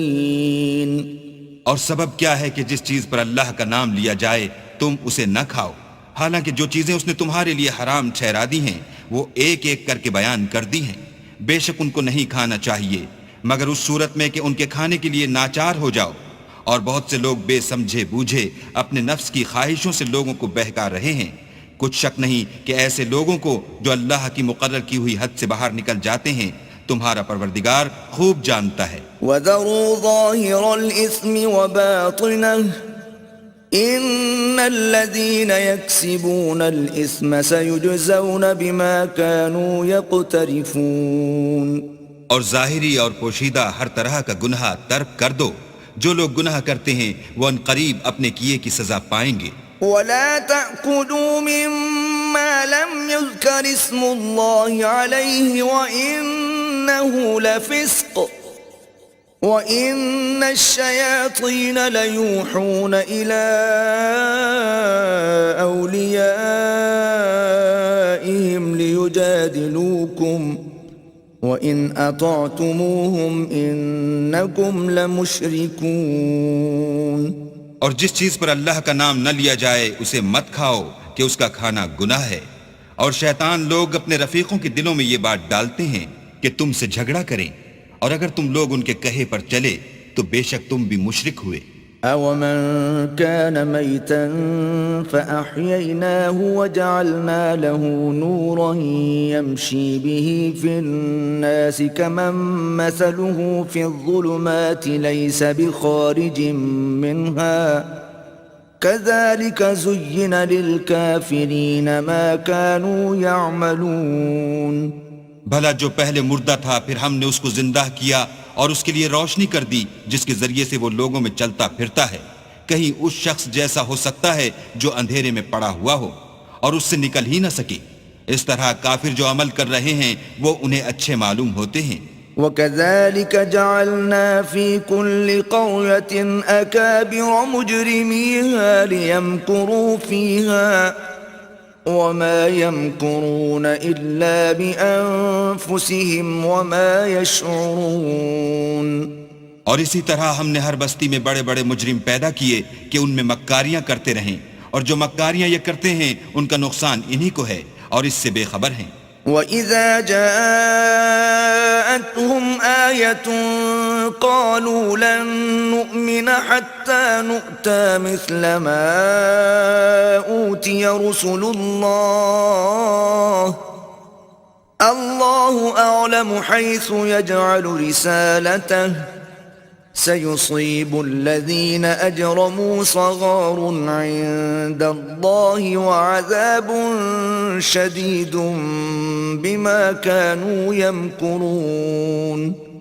اور سبب کیا ہے کہ جس چیز پر اللہ کا نام لیا جائے تم اسے نہ کھاؤ، حالانکہ جو چیزیں اس نے تمہارے لیے حرام ٹھہرا دی ہیں وہ ایک ایک کر کے بیان کر دی ہیں۔ بے شک ان کو نہیں کھانا چاہیے مگر اس صورت میں کہ ان کے کھانے کے لیے ناچار ہو جاؤ، اور بہت سے لوگ بے سمجھے بوجھے اپنے نفس کی خواہشوں سے لوگوں کو بہکا رہے ہیں۔ کچھ شک نہیں کہ ایسے لوگوں کو جو اللہ کی مقرر کی ہوئی حد سے باہر نکل جاتے ہیں تمہارا پروردگار خوب جانتا ہے۔ وَذَرُوا ظَاهِرَ الْإِثْمِ وَبَاطِنَهُ إِنَّ الَّذِينَ يَكْسِبُونَ الْإِثْمَ سَيُجْزَوْنَ بِمَا كَانُوا يَقْتَرِفُونَ۔ اور ظاہری اور پوشیدہ ہر طرح کا گناہ ترک کر دو، جو لوگ گناہ کرتے ہیں وہ ان قریب اپنے کیے کی سزا پائیں گے۔ وَلَا تَأْكُلُوا مِمَّا لَمْ يُذْكَرِ اسْمُ اللَّهِ عَلَيْهِ وَإِنَّهُ لَفِسْقٌ وَإِنَّ الشَّيَاطِينَ لَيُوحُونَ إِلَىٰ أَوْلِيَائِهِمْ لِيُجَادِلُوكُمْ وَإِنْ أَطَعْتُمُوهُمْ إِنَّكُمْ لَمُشْرِكُونَ۔ اور جس چیز پر اللہ کا نام نہ لیا جائے اسے مت کھاؤ کہ اس کا کھانا گناہ ہے، اور شیطان لوگ اپنے رفیقوں کے دلوں میں یہ بات ڈالتے ہیں کہ تم سے جھگڑا کریں، اور اگر تم لوگ ان کے کہے پر چلے تو بے شک تم بھی مشرک ہوئے۔ أَوَمَنْ كَانَ مَيْتًا فَأَحْيَيْنَاهُ وَجَعَلْنَا لَهُ نُورًا يَمْشِي بِهِ فِي النَّاسِ كَمَنْ مَثَلُهُ فِي الظُّلُمَاتِ لَيْسَ بِخَارِجٍ مِّنْهَا كَذَلِكَ زُيِّنَ لِلْكَافِرِينَ مَا كَانُوا يَعْمَلُونَ۔ بھلا جو پہلے مردہ تھا پھر ہم نے اس کو زندہ کیا اور اس کے لیے روشنی کر دی جس کے ذریعے سے وہ لوگوں میں چلتا پھرتا ہے، کہیں اس شخص جیسا ہو سکتا ہے جو اندھیرے میں پڑا ہوا ہو اور اس سے نکل ہی نہ سکے۔ اس طرح کافر جو عمل کر رہے ہیں وہ انہیں اچھے معلوم ہوتے ہیں۔ وَكَذَلِكَ جَعَلْنَا فِي كُلِّ قَرْيَةٍ أَكَابِرَ مُجْرِمِيهَا لِيَمْكُرُوا فِيهَا وَمَا يَمْكُرُونَ إِلَّا بِأَنفُسِهِمْ وَمَا يَشْعُرُونَ۔ اور اسی طرح ہم نے ہر بستی میں بڑے بڑے مجرم پیدا کیے کہ ان میں مکاریاں کرتے رہیں، اور جو مکاریاں یہ کرتے ہیں ان کا نقصان انہی کو ہے اور اس سے بے خبر ہیں۔ وَإِذَا جَاءَتْهُمْ آيَةٌ قَالُوا لَن نُّؤْمِنَ حَتَّى نُؤْتَىٰ مِثْلَ مَا أُوتِيَ رُسُلُ اللَّهِ أَعْلَمُ حَيْثُ يَجْعَلُ رِسَالَتَهُ سَيُصِيبُ الَّذِينَ أَجْرَمُوا صَغَارٌ عِندَ اللَّهِ وَعَذَابٌ شَدِيدٌ بِمَا كَانُوا يَمْكُرُونَ۔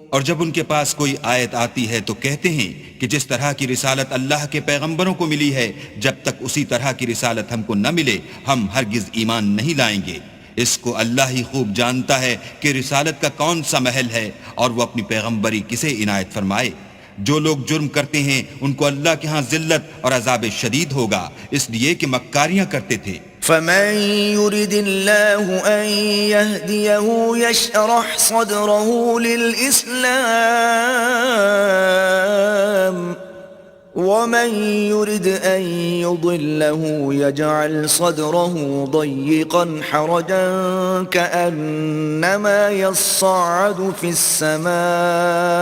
اور جب ان کے پاس کوئی آیت آتی ہے تو کہتے ہیں کہ جس طرح کی رسالت اللہ کے پیغمبروں کو ملی ہے جب تک اسی طرح کی رسالت ہم کو نہ ملے ہم ہرگز ایمان نہیں لائیں گے۔ اس کو اللہ ہی خوب جانتا ہے کہ رسالت کا کون سا محل ہے اور وہ اپنی پیغمبری کسے عنایت فرمائے۔ جو لوگ جرم کرتے ہیں ان کو اللہ کے ہاں ذلت اور عذاب شدید ہوگا، اس لیے کہ مکاریاں کرتے تھے۔ فَمَن يُرِدِ اللَّهُ أَن يَهْدِيَهُ يَشْرَحْ صَدْرَهُ لِلْإِسْلَامِ وَمَن يُرِدْ أَن يُضِلَّهُ يَجْعَلْ صَدْرَهُ ضَيِّقًا حَرَجًا كَأَنَّمَا يَصَّعَّدُ فِي السَّمَاءِ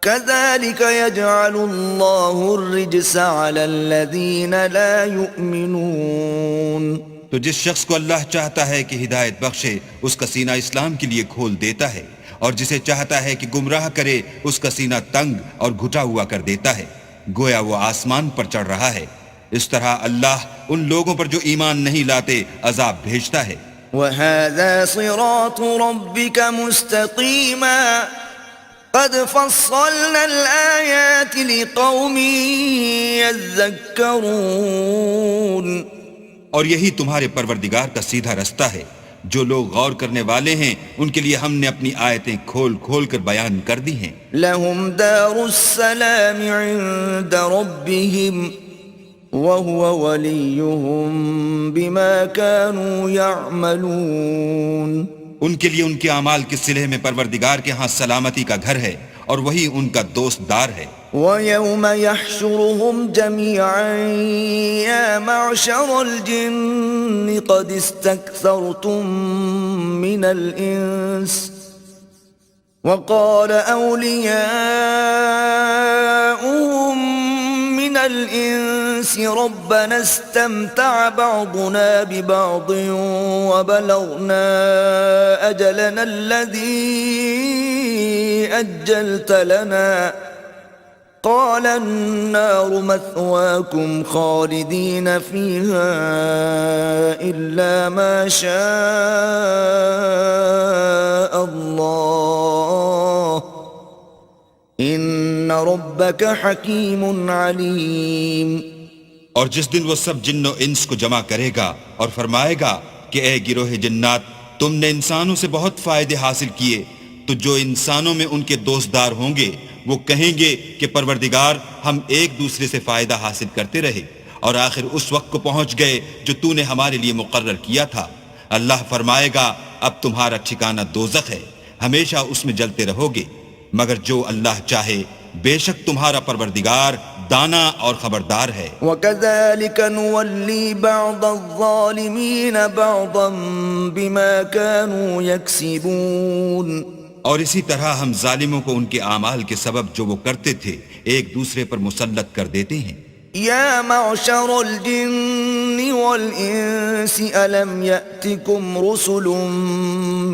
كذلك يجعل الله الرجس على الذين لا يؤمنون. تو جس شخص کو اللہ چاہتا ہے کہ ہدایت بخشے اس کا سینہ اسلام کے لیے کھول دیتا ہے، اور جسے چاہتا ہے کہ گمراہ کرے اس کا سینہ تنگ اور گھٹا ہوا کر دیتا ہے، گویا وہ آسمان پر چڑھ رہا ہے. اس طرح اللہ ان لوگوں پر جو ایمان نہیں لاتے عذاب بھیجتا ہے. وهذا صراط ربك مستقيما قد فصلنا الآيات لقوم يذكرون. اور یہی تمہارے پروردگار کا سیدھا رستہ ہے، جو لوگ غور کرنے والے ہیں ان کے لیے ہم نے اپنی آیتیں کھول کھول کر بیان کر دی ہیں. لهم دار السلام عند ربهم وهو وليهم بما كانوا يعملون. ان کے لیے ان کے اعمال کے صلح میں پروردگار کے ہاں سلامتی کا گھر ہے، اور وہی ان کا دوست دار ہے. وَيَوْمَ يَحْشُرُهُمْ جَمِيعًا يَا مَعْشَرَ الْجِنِّ قَدِ اسْتَكْثَرْتُم مِّنَ الْإِنسِ وَقَالَ أَوْلِيَاؤُهُم مِّنَ الْإِنسِ رَبَّنَا اسْتَمْتَعَ بَعْضُنَا بِبَعْضٍ وَبَلَغْنَا أَجَلَنَا الَّذِي أَجَّلْتَ لَنَا قال النار مثواكم خالدين فيها إلا ما شاء الله إن ربك حكيم عليم. اور جس دن وہ سب جن و انس کو جمع کرے گا اور فرمائے گا کہ اے گروہ جنات، تم نے انسانوں سے بہت فائدے حاصل کیے، تو جو انسانوں میں ان کے دوستدار ہوں گے وہ کہیں گے کہ پروردگار ہم ایک دوسرے سے فائدہ حاصل کرتے رہے، اور آخر اس وقت کو پہنچ گئے جو تو نے ہمارے لیے مقرر کیا تھا. اللہ فرمائے گا اب تمہارا ٹھکانہ دوزخ ہے، ہمیشہ اس میں جلتے رہو گے، مگر جو اللہ چاہے بے شک تمہارا پروردگار دانا اور خبردار ہے. وَكَذَلِكَ نُوَلِّي بَعْضَ الظَّالِمِينَ بَعْضًا بِمَا كَانُوا يَكْسِبُونَ. اور اسی طرح ہم ظالموں کو ان کے اعمال کے سبب جو وہ کرتے تھے ایک دوسرے پر مسلط کر دیتے ہیں. يا معشر الجن والإنس ألم يأتكم رسل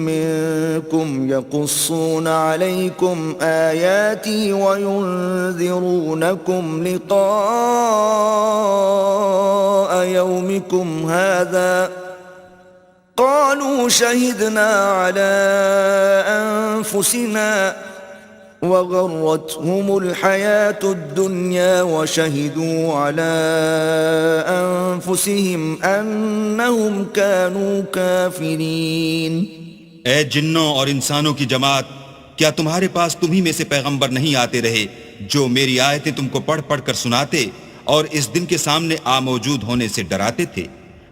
منكم يقصون عليكم آياتي وينذرونكم لقاء يومكم هذا قالوا شهدنا على أنفسنا وغرتهم الحياة الدنيا وشهدوا على أنفسهم أنهم كانوا كافرين. اے جنوں اور انسانوں کی جماعت، کیا تمہارے پاس تمہیں میں سے پیغمبر نہیں آتے رہے جو میری آیتیں تم کو پڑھ پڑھ کر سناتے اور اس دن کے سامنے موجود ہونے سے ڈراتے تھے؟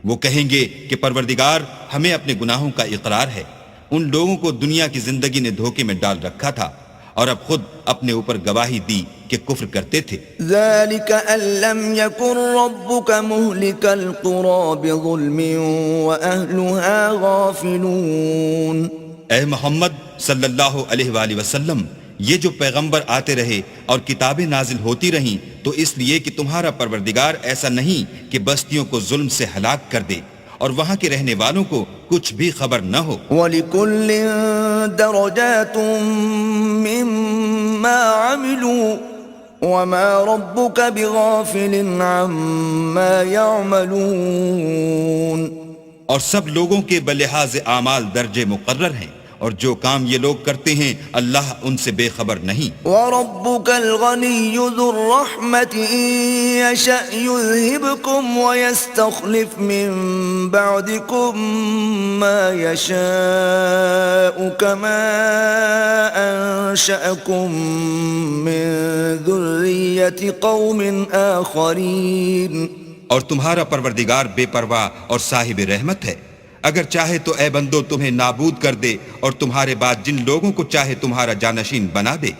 وہ کہیں گے کہ پروردگار ہمیں اپنے گناہوں کا اقرار ہے، ان لوگوں کو دنیا کی زندگی نے دھوکے میں ڈال رکھا تھا اور اب خود اپنے اوپر گواہی دی کہ کفر کرتے تھے. ذَلِكَ أَن لَّمْ يَكُن رَّبُّكَ مُهْلِكَ الْقُرَىٰ بِظُلْمٍ وَأَهْلُهَا غَافِلُونَ. اے محمد صلی اللہ علیہ وآلہ وسلم، یہ جو پیغمبر آتے رہے اور کتابیں نازل ہوتی رہیں تو اس لیے کہ تمہارا پروردگار ایسا نہیں کہ بستیوں کو ظلم سے ہلاک کر دے اور وہاں کے رہنے والوں کو کچھ بھی خبر نہ ہو. وَلِكُلٍّ دَرَجَاتٌ مِّمَّا عَمِلُوا وَمَا رَبُّكَ بِغَافِلٍ عَمَّا يَعْمَلُونَ. اور سب لوگوں کے بلحاظ اعمال درجے مقرر ہیں، اور جو کام یہ لوگ کرتے ہیں اللہ ان سے بے خبر نہیں. وَرَبُّكَ الْغَنِيُّ ذُو الرَّحْمَةِ إِن يَشَأْ يُذْهِبْكُمْ وَيَسْتَخْلِفْ مِن بَعْدِكُم مَّا يَشَاءُ كَمَا أَنشَأَكُم مِّن ذُرِّيَّةِ قَوْمٍ آخَرِينَ. اور تمہارا پروردگار بے پرواہ اور صاحب رحمت ہے، اگر چاہے تو اے بندو تمہیں نابود کر دے اور تمہارے بعد جن لوگوں کو چاہے تمہارا جانشین بنا دے،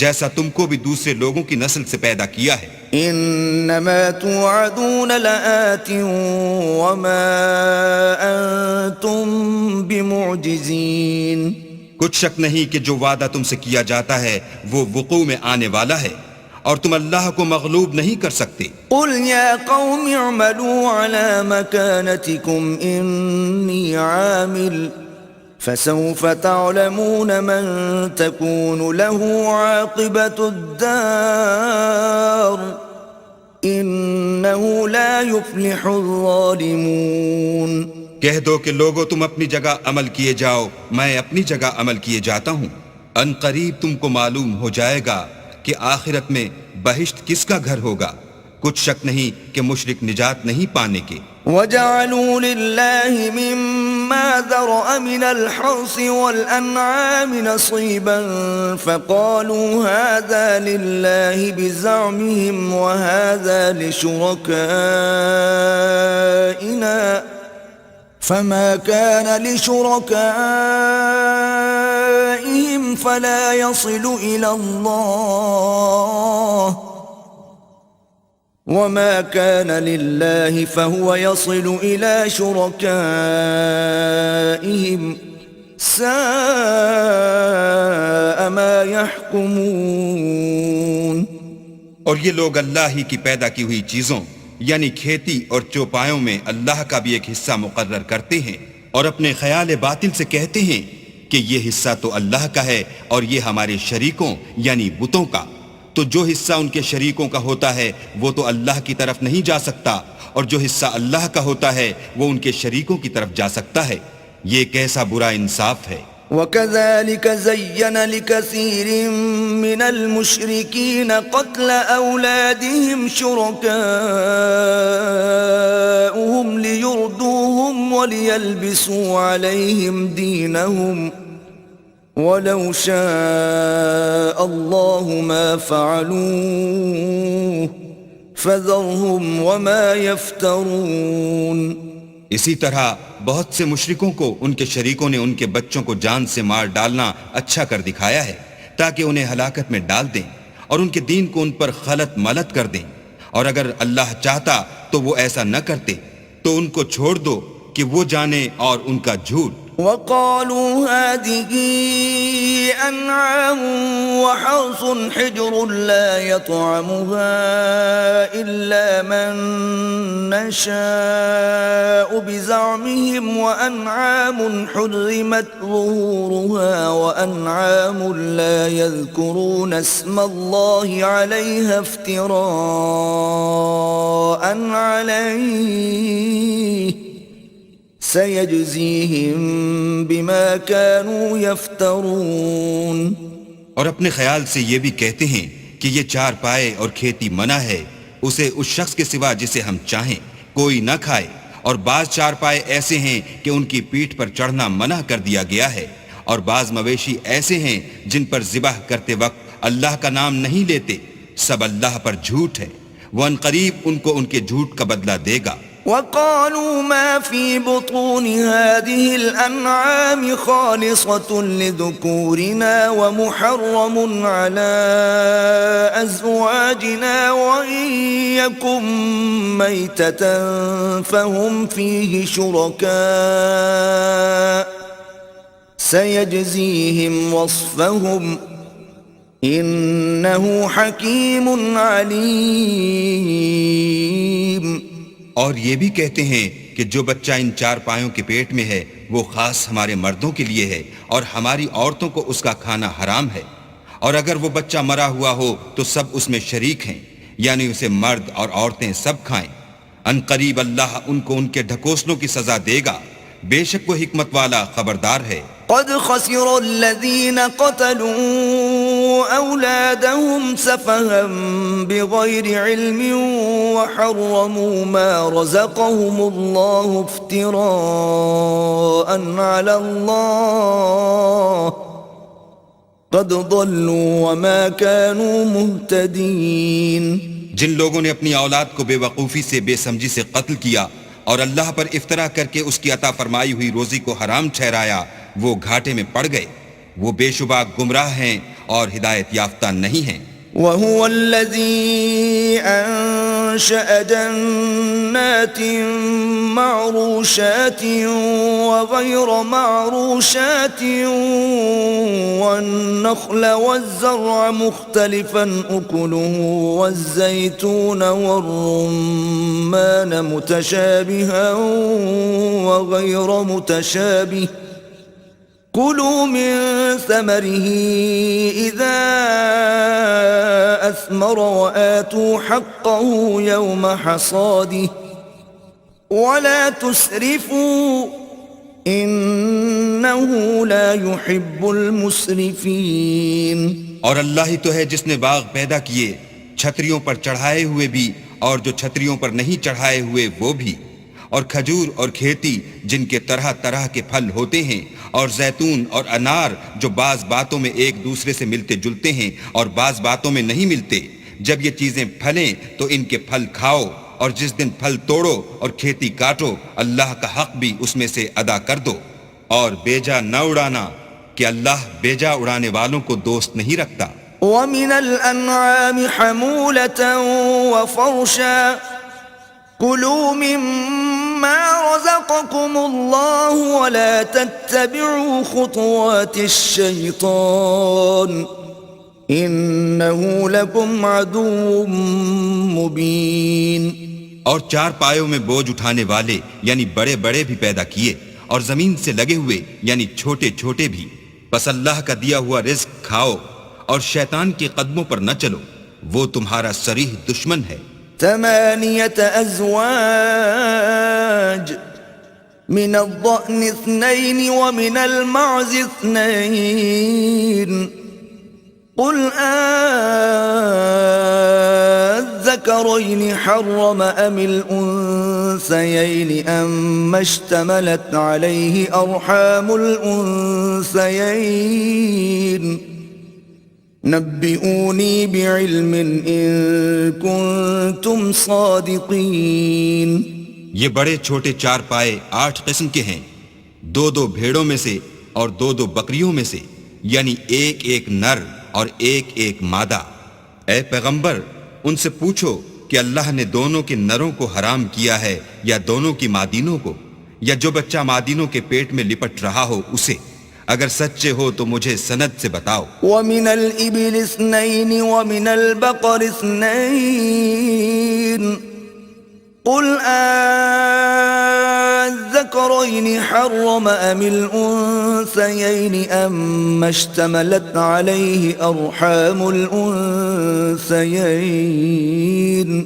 جیسا تم کو بھی دوسرے لوگوں کی نسل سے پیدا کیا ہے. انما توعدون لآت وما انتم بمعجزین. کچھ شک نہیں کہ جو وعدہ تم سے کیا جاتا ہے وہ وقوع میں آنے والا ہے اور تم اللہ کو مغلوب نہیں کر سکتے۔ قل يا قوم اعملوا على مكانتكم إني عامل فسوف تعلمون من تكون له عاقبة الدار إنه لا يفلح الظالمون۔ کہہ دو کہ لوگو تم اپنی جگہ عمل کیے جاؤ، میں اپنی جگہ عمل کیے جاتا ہوں، ان قریب تم کو معلوم ہو جائے گا کہ آخرت میں بہشت کس کا گھر ہوگا۔ کچھ شک نہیں کہ مشرک نجات نہیں پانے کے۔ وَجَعَلُوا لِلَّهِ مِمَّا ذَرَأَ مِنَ الْحَرْثِ وَالْأَنْعَامِ نَصِيبًا فَقَالُوا هَذَا لِلَّهِ بِزَعْمِهِمْ وَهَذَا لِشُرَكَائِنَا فَمَا كَانَ لِشُرَكَائِهِمْ فَلَا يَصِلُ إِلَى اللَّهِ وَمَا كَانَ لِلَّهِ فَهُوَ يَصِلُ إِلَى شُرَكَائِهِمْ سَاءَ مَا يَحْكُمُونَ۔ اور یہ لوگ اللہ ہی کی پیدا کی ہوئی چیزوں یعنی کھیتی اور چوپایوں میں اللہ کا بھی ایک حصہ مقرر کرتے ہیں اور اپنے خیال باطل سے کہتے ہیں کہ یہ حصہ تو اللہ کا ہے اور یہ ہمارے شریکوں یعنی بتوں کا، تو جو حصہ ان کے شریکوں کا ہوتا ہے وہ تو اللہ کی طرف نہیں جا سکتا، اور جو حصہ اللہ کا ہوتا ہے وہ ان کے شریکوں کی طرف جا سکتا ہے۔ یہ کیسا برا انصاف ہے۔ وَكَذَلِكَ زَيَّنَ لِكَثِيرٍ مِّنَ الْمُشْرِكِينَ قَتْلَ أَوْلَادِهِمْ شُرَكَاؤُهُمْ لِيُرْدُوهُمْ وَلِيَلْبِسُوا عَلَيْهِمْ دِينَهُمْ وَلَوْ شَاءَ اللَّهُ مَا فَعَلُوهُ فَذَرْهُمْ وَمَا يَفْتَرُونَ۔ اسی طرح بہت سے مشرکوں کو ان کے شریکوں نے ان کے بچوں کو جان سے مار ڈالنا اچھا کر دکھایا ہے تاکہ انہیں ہلاکت میں ڈال دیں اور ان کے دین کو ان پر خلط ملط کر دیں، اور اگر اللہ چاہتا تو وہ ایسا نہ کرتے، تو ان کو چھوڑ دو کہ وہ جانے اور ان کا جھوٹ۔ وَقَالُوا هَٰذِهِ أَنْعَامٌ وَحَرْثٌ حِجْرٌ لَّا يَطْعَمُهَا إِلَّا مَن نَّشَاءُ بِزَعْمِهِمْ وَأَنْعَامٌ حُرِّمَتْ ظُهُورُهَا وَأَنْعَامٌ لَّا يَذْكُرُونَ اسْمَ اللَّهِ عَلَيْهَا افْتِرَاءً عَلَيْهِ سَيَجْزِيهِمْ بِمَا كَانُوا يَفْتَرُونَ۔ اور اپنے خیال سے یہ بھی کہتے ہیں کہ یہ چار پائے اور کھیتی منع ہے، اسے اس شخص کے سوا جسے ہم چاہیں کوئی نہ کھائے، اور بعض چار پائے ایسے ہیں کہ ان کی پیٹھ پر چڑھنا منع کر دیا گیا ہے، اور بعض مویشی ایسے ہیں جن پر ذبح کرتے وقت اللہ کا نام نہیں لیتے، سب اللہ پر جھوٹ ہے، وہ عنقریب ان کو ان کے جھوٹ کا بدلہ دے گا۔ وَقَالُوا مَا فِي بُطُونِ هَٰذِهِ الْأَنْعَامِ خَالِصَةٌ لِّذُكُورِنَا وَمُحَرَّمٌ عَلَىٰ أَزْوَاجِنَا وَإِن يَكُن مَّيْتَةً فَهُمْ فِيهِ شُرَكَاءُ سَيَجْزِيهِمْ وَصْفَهُمْ إِنَّهُ حَكِيمٌ عَلِيمٌ۔ اور یہ بھی کہتے ہیں کہ جو بچہ ان چار پایوں کے پیٹ میں ہے وہ خاص ہمارے مردوں کے لیے ہے، اور ہماری عورتوں کو اس کا کھانا حرام ہے، اور اگر وہ بچہ مرا ہوا ہو تو سب اس میں شریک ہیں، یعنی اسے مرد اور عورتیں سب کھائیں۔ ان قریب اللہ ان کو ان کے ڈھکوسلوں کی سزا دے گا، بے شک وہ حکمت والا خبردار ہے۔ قد خسر الذين قتلوا أولادهم سفها بغير علم وحرموا ما رزقهم الله افتراء على الله قد ضلوا وما كانوا مهتدين۔ جن لوگوں نے اپنی اولاد کو بے وقوفی سے بے سمجھی سے قتل کیا اور اللہ پر افطرا کر کے اس کی عطا فرمائی ہوئی روزی کو حرام ٹھہرایا، وہ گھاٹے میں پڑ گئے، وہ بے شبہ گمراہ ہیں اور ہدایت یافتہ نہیں ہیں۔ وَهُوَ الَّذِي أنشأ جنات معروشات وغير معروشات والنخل والزرع مختلفا أكله والزيتون والرمان متشابها وغير متشابه كلوا من ثمره إذا أثمر وآتوا حقه يوم حصاده ولا تسرفوا إنه لا يحب المسرفين. اور اللہ ہی تو ہے جس نے باغ پیدا کیے، چھتریوں پر چڑھائے ہوئے بھی اور جو چھتریوں پر نہیں چڑھائے ہوئے وہ بھی، اور کھجور اور کھیتی جن کے طرح طرح کے پھل ہوتے ہیں، اور زیتون اور انار جو بعض باتوں میں ایک دوسرے سے ملتے جلتے ہیں اور بعض باتوں میں نہیں ملتے. جب یہ چیزیں پھلیں تو ان کے پھل کھاؤ، اور جس دن پھل توڑو اور کھیتی کاٹو اللہ کا حق بھی اس میں سے ادا کر دو، اور بیجا نہ اڑانا کہ اللہ بیجا اڑانے والوں کو دوست نہیں رکھتا. ومن الأنعام حمولة وفرشا كلوا مما رزقكم الله ولا تتبعوا خطوات الشيطان إنه لكم عدو مبين. اور چار پایوں میں بوجھ اٹھانے والے یعنی بڑے بڑے بھی پیدا کیے، اور زمین سے لگے ہوئے یعنی چھوٹے چھوٹے بھی. بس اللہ کا دیا ہوا رزق کھاؤ اور شیطان کے قدموں پر نہ چلو، وہ تمہارا صریح دشمن ہے. 8 أزواج من الضأن 2 ومن المعز 2 قل الذكرين حرم أم الأنثيين أما اشتملت عليه أرحام الأنثيين نبئوني بعلم إن كنتم صادقين. یہ بڑے چھوٹے چار پائے 8 قسم کے ہیں، 2 بھیڑوں میں سے اور 2 بکریوں میں سے، یعنی ایک نر اور ایک مادہ. اے پیغمبر ان سے پوچھو کہ اللہ نے دونوں کے نروں کو حرام کیا ہے یا دونوں کی مادینوں کو، یا جو بچہ مادینوں کے پیٹ میں لپٹ رہا ہو اسے. اگر سچے ہو تو مجھے سند سے بتاؤ. ومن الإبل 2 ومن البقر 2 قل الذكرين حرم أم الأنثيين أما اشتملت عليه أرحام الأنثيين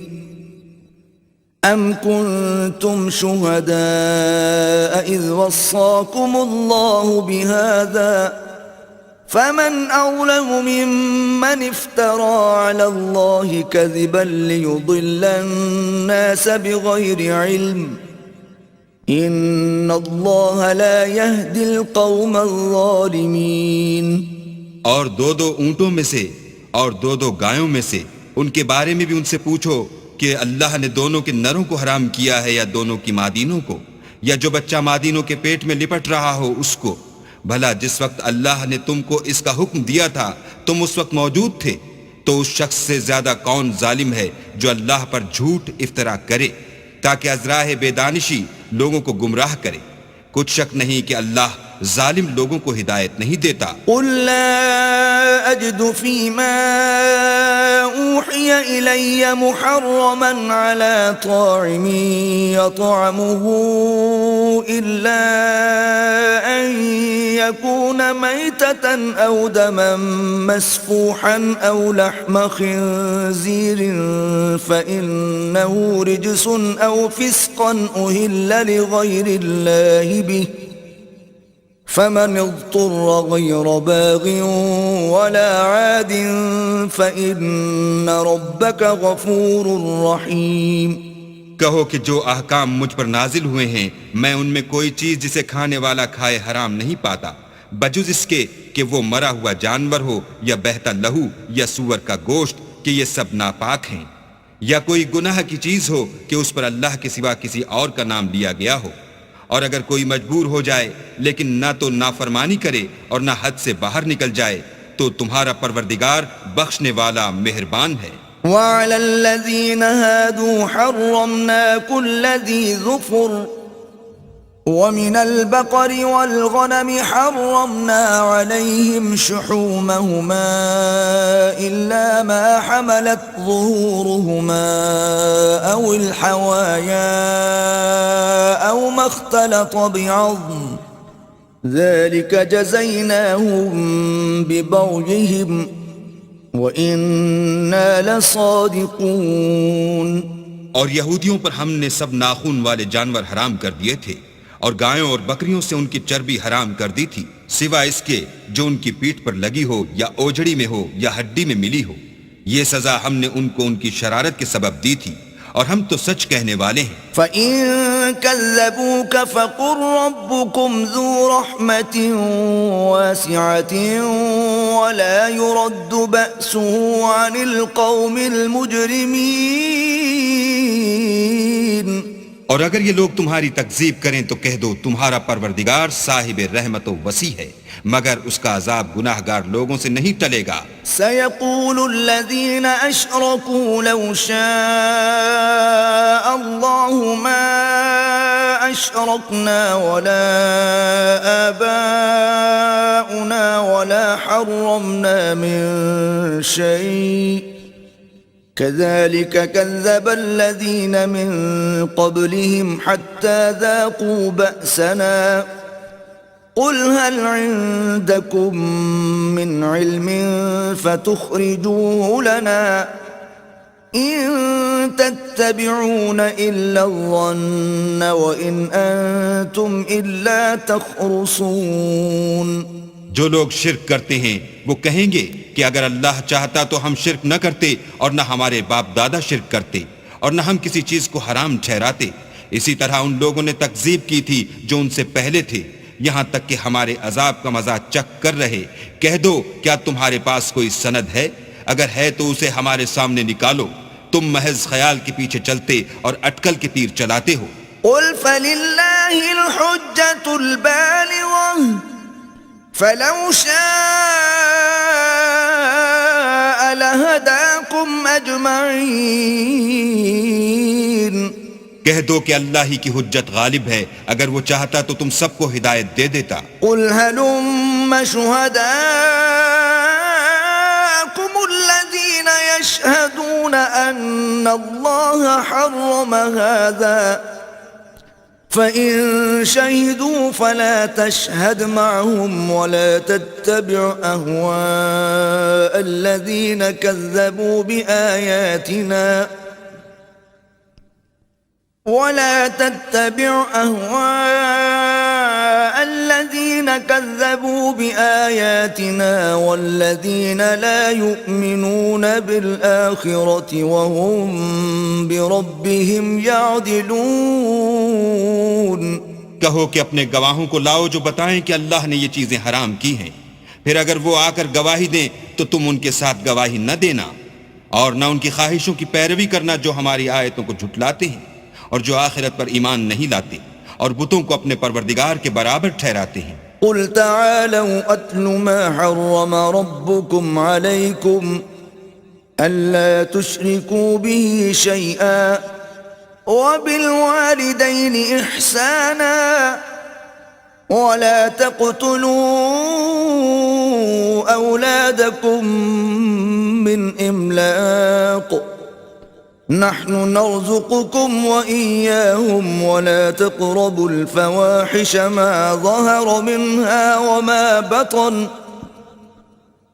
أم كنتم شهداء إذ وصاكم الله بهذا فمن أظلم ممن افترى على الله كذبا ليضل الناس بغير علم إن الله لا يهدي القوم الظالمين. اور 2 اونٹوں میں سے اور 2 گایوں میں سے ان کے بارے میں بھی ان سے پوچھو کہ اللہ نے دونوں کے نروں کو حرام کیا ہے یا دونوں کی مادینوں کو، یا جو بچہ مادینوں کے پیٹ میں لپٹ رہا ہو اس کو. بھلا جس وقت اللہ نے تم کو اس کا حکم دیا تھا تم اس وقت موجود تھے، تو اس شخص سے زیادہ کون ظالم ہے جو اللہ پر جھوٹ افطرا کرے تاکہ از راہ بے دانشی لوگوں کو گمراہ کرے. کچھ شک نہیں کہ اللہ ظالم لوگوں کو ہدایت نہیں دیتا. قل لا أجد فيما أوحي إلي محرما على طاعم يطعمه إلا أن يكون ميتة أو دما مسفوحا أو لحم خنزير فإنه رجس أو فسقا أهل لغير الله به فمن اضطر غير باغ ولا عاد فإن ربك غفور رحيم. کہو کہ جو احکام مجھ پر نازل ہوئے ہیں میں ان میں کوئی چیز جسے کھانے والا کھائے حرام نہیں پاتا، بجز اس کے کہ وہ مرا ہوا جانور ہو یا بہتا لہو یا سور کا گوشت، کہ یہ سب ناپاک ہیں، یا کوئی گناہ کی چیز ہو کہ اس پر اللہ کے سوا کسی اور کا نام لیا گیا ہو. اور اگر کوئی مجبور ہو جائے لیکن نہ تو نافرمانی کرے اور نہ حد سے باہر نکل جائے تو تمہارا پروردگار بخشنے والا مہربان ہے. وعلى الذين هادوا حرمنا كل ذي ظفر ومن البقر والغنم حرمنا عليهم شحومهما إلا ما حملت ظهورهما أو الحوايا أو ما اختلط بعظم ذلك جزيناهم ببغيهم وَإِنَّا لَصَادِقُونَ۔ اور یہودیوں پر ہم نے سب ناخن والے جانور حرام کر دیے تھے اور گایوں اور بکریوں سے ان کی چربی حرام کر دی تھی سوائے اس کے جو ان کی پیٹھ پر لگی ہو یا اوجڑی میں ہو یا ہڈی میں ملی ہو۔ یہ سزا ہم نے ان کو ان کی شرارت کے سبب دی تھی اور ہم تو سچ کہنے والے ہیں۔ فَإِن كَذَّبُوكَ فَقُلْ رَبُّكُمْ ذُو رَحْمَةٍ وَاسِعَةٍ وَلَا يُرَدُّ بَأْسُهُ عَنِ الْقَوْمِ الْمُجْرِمِينَ۔ اور اگر یہ لوگ تمہاری تکذیب کریں تو کہہ دو تمہارا پروردگار صاحب رحمت و وسیع ہے مگر اس کا عذاب گناہگار لوگوں سے نہیں ٹلے گا۔ سَيَقُولُ الَّذِينَ أَشْرَكُوا لَوْ شَاءَ اللَّهُ مَا أَشْرَكْنَا وَلَا آبَاؤُنَا وَلَا حَرَّمْنَا مِن شَيْءٍ كَذَلِكَ كَذَّبَ الَّذِينَ مِن قَبْلِهِمْ حَتَّى ذَاقُوا بَأْسَنَا قُلْ هَلْ عِندَكُمْ مِنْ عِلْمٍ فَتُخْرِجُوهُ لَنَا إِن تَتَّبِعُونَ إِلَّا الظَّنَّ وَإِنْ أَنْتُمْ إِلَّا تَخْرُصُونَ۔ جو لوگ شرک کرتے ہیں وہ کہیں گے کہ اگر اللہ چاہتا تو ہم شرک نہ کرتے اور نہ ہمارے باپ دادا شرک کرتے اور نہ ہم کسی چیز کو حرام ٹھہراتے۔ اسی طرح ان لوگوں نے تکذیب کی تھی جو ان سے پہلے تھے یہاں تک کہ ہمارے عذاب کا مزہ چکھ کر رہے۔ کہہ دو کیا تمہارے پاس کوئی سند ہے؟ اگر ہے تو اسے ہمارے سامنے نکالو۔ تم محض خیال کے پیچھے چلتے اور اٹکل کے تیر چلاتے ہو۔ قُلْ فَلِلَّهِ الْحُجَّةُ الْبَالِغَةُ فَلَوْ شَاءَ لَهَدَاكُمْ أَجْمَعِينَ۔ کہہ دو کہ اللہ ہی کی حجت غالب ہے، اگر وہ چاہتا تو تم سب کو ہدایت دے دیتا۔ قُلْ هَلُمَّ شُهَدَاءَكُمُ الَّذِينَ يَشْهَدُونَ أَنَّ اللَّهَ حَرَّمَ هَذَا فَإِن شَهِدُوا فَلَا تَشْهَدْ مَعَهُمْ وَلَا تَتَّبِعْ أَهْوَاءَ الَّذِينَ كَذَّبُوا بِآيَاتِنَا وَالَّذِينَ لَا يُؤْمِنُونَ بِالْآخِرَةِ وَهُمْ بِرَبِّهِمْ يَعْدِلُونَ۔ کہو کہ اپنے گواہوں کو لاؤ جو بتائیں کہ اللہ نے یہ چیزیں حرام کی ہیں، پھر اگر وہ آ کر گواہی دیں تو تم ان کے ساتھ گواہی نہ دینا اور نہ ان کی خواہشوں کی پیروی کرنا جو ہماری آیتوں کو جھٹلاتے ہیں اور جو آخرت پر ایمان نہیں لاتے اور بتوں کو اپنے پروردگار کے برابر ٹھہراتے ہیں۔ قُلْ تَعَالَوْا أَتْلُ مَا حَرَّمَ رَبُّكُمْ عَلَيْكُمْ أَلَّا تُشْرِكُوا بِهِ شَيْئًا وَبِالْوَالِدَيْنِ إِحْسَانًا وَلَا تَقْتُلُوا أَوْلَادَكُمْ مِنْ إِمْلَاقٍ نحن نرزقكم وإياهم ولا تقربوا الفواحش ما ظهر منها وما بطن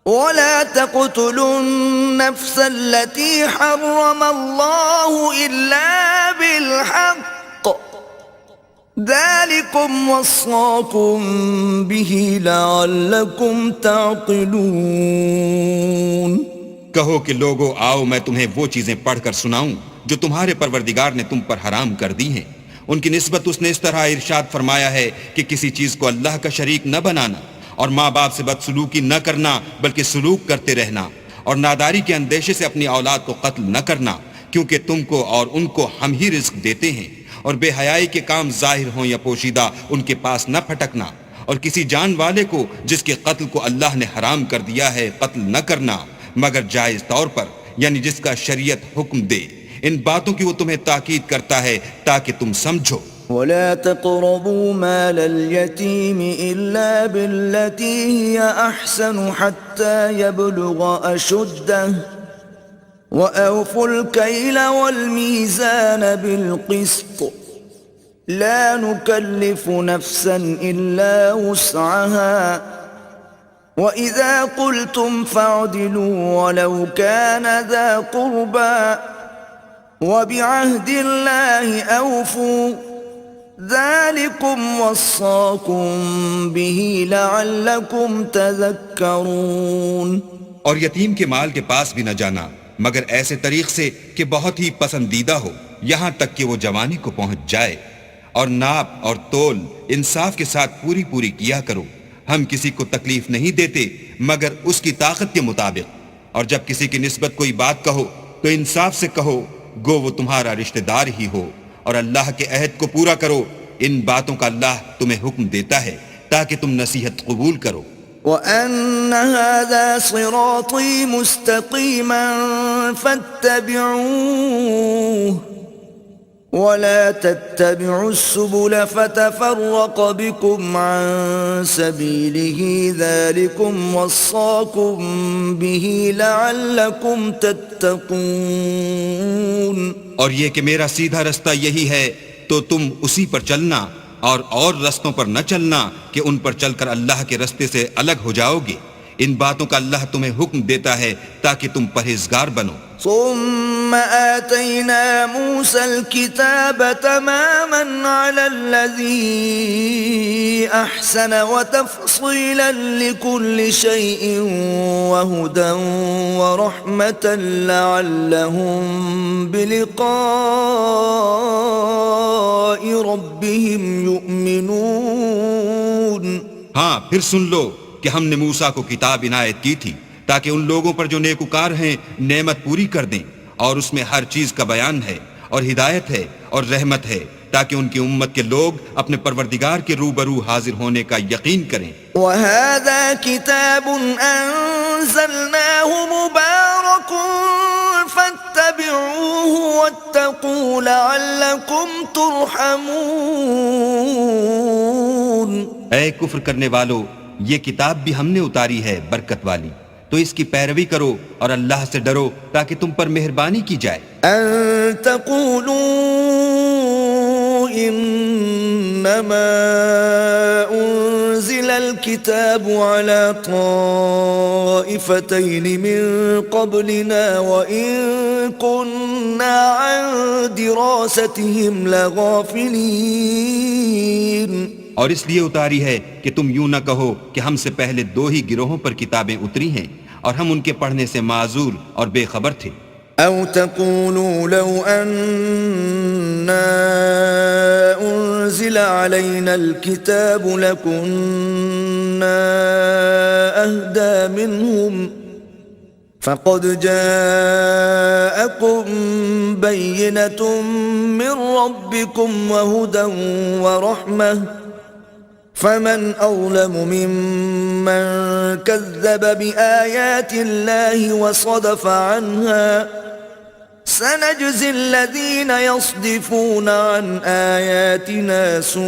ولا تقتلوا النفس التي حرم الله إلا بالحق ذلكم وصاكم به لعلكم تعقلون۔ کہو کہ لوگو آؤ میں تمہیں وہ چیزیں پڑھ کر سناؤں جو تمہارے پروردگار نے تم پر حرام کر دی ہیں۔ ان کی نسبت اس نے اس طرح ارشاد فرمایا ہے کہ کسی چیز کو اللہ کا شریک نہ بنانا اور ماں باپ سے بدسلوکی نہ کرنا بلکہ سلوک کرتے رہنا اور ناداری کے اندیشے سے اپنی اولاد کو قتل نہ کرنا کیونکہ تم کو اور ان کو ہم ہی رزق دیتے ہیں اور بے حیائی کے کام ظاہر ہوں یا پوشیدہ ان کے پاس نہ پھٹکنا اور کسی جان والے کو جس کے قتل کو اللہ نے حرام کر دیا ہے قتل نہ کرنا مگر جائز طور پر یعنی جس کا شریعت حکم دے. ان باتوں کی وہ تمہیں تاکید کرتا ہے تاکہ تم سمجھو. ولا تقربوا مال اليتيم إلا بالتي هي أحسن حتى يبلغ أشده وأوفوا الكيل والميزان بالقسط لا نكلف نفسا إلا وسعها وإذا قلتم فاعدلوا ولو كان ذا قربى وبعهد الله أوفوا ذلكم وصاكم به لعلكم تذكرون. اور یتیم کے مال کے پاس بھی نہ جانا مگر ایسے طریق سے کہ بہت ہی پسندیدہ ہو یہاں تک کہ وہ جوانی کو پہنچ جائے. اور ناپ اور تول انصاف کے ساتھ پوری کیا کرو. ہم کسی کو تکلیف نہیں دیتے مگر اس کی طاقت کے مطابق. اور جب کسی کی نسبت کوئی بات کہو تو انصاف سے کہو گو وہ تمہارا رشتہ دار ہی ہو. اور اللہ کے عہد کو پورا کرو. ان باتوں کا اللہ تمہیں حکم دیتا ہے تاکہ تم نصیحت قبول کرو. وَأَنَّ هَذَا صِرَاطِي مُسْتَقِيمًا فَاتَّبِعُوهُ وَلَا تَتَّبِعُوا السُّبُلَ فَتَفَرَّقَ بِكُمْ عَن سَبِيلِهِ ذَلِكُمْ وَصَّاكُمْ بِهِ لَعَلَّكُمْ تَتَّقُونَ. اور یہ کہ میرا سیدھا رستہ یہی ہے تو تم اسی پر چلنا اور رستوں پر نہ چلنا کہ ان پر چل کر اللہ کے رستے سے الگ ہو جاؤ گے. ان باتوں کا اللہ تمہیں حکم دیتا ہے تاکہ تم پرہیزگار بنو. ثم آتينا موسى الكتاب تماما على الذي أحسن وتفصيلا لكل شيء وهدى ورحمة لعلهم بلقاء ربهم يؤمنون. ہاں پھر سن لو کہ ہم نے موسیٰ کو کتاب عنایت کی تھی تاکہ ان لوگوں پر جو نیکوکار ہیں نعمت پوری کر دیں. اور اس میں ہر چیز کا بیان ہے اور ہدایت ہے اور رحمت ہے تاکہ ان کی امت کے لوگ اپنے پروردگار کے روبرو حاضر ہونے کا یقین کریں. وَهَذَا كِتَابٌ أَنزَلْنَاهُ مُبَارَكٌ فَاتَّبِعُوهُ وَاتَّقُوا لَعَلَّكُمْ تُرْحَمُونَ. اے کفر کرنے والو یہ کتاب بھی ہم نے اتاری ہے برکت والی تو اس کی پیروی کرو اور اللہ سے ڈرو تاکہ تم پر مہربانی کی جائے. أَن تَقُولُوا إِنَّمَا أُنزِلَ الْكِتَابُ عَلَى طَائِفَتَيْنِ مِن قَبْلِنَا وَإِن كُنَّا عَن دِرَاسَتِهِمْ لَغَافِلِينَ. اور اس لیے اتاری ہے کہ تم یوں نہ کہو کہ ہم سے پہلے 2 ہی گروہوں پر کتابیں اتری ہیں اور ہم ان کے پڑھنے سے معذور اور بے خبر تھے. أو تقولوا لو أنا أنزل علينا الكتاب لكنا أهدى منهم فقد جاءكم بينة من ربكم وهدى ورحمة فمن أظلم ممن كذب بآيات الله وصدف عنها سنجزي الذين يصدفون عن آياتنا سوء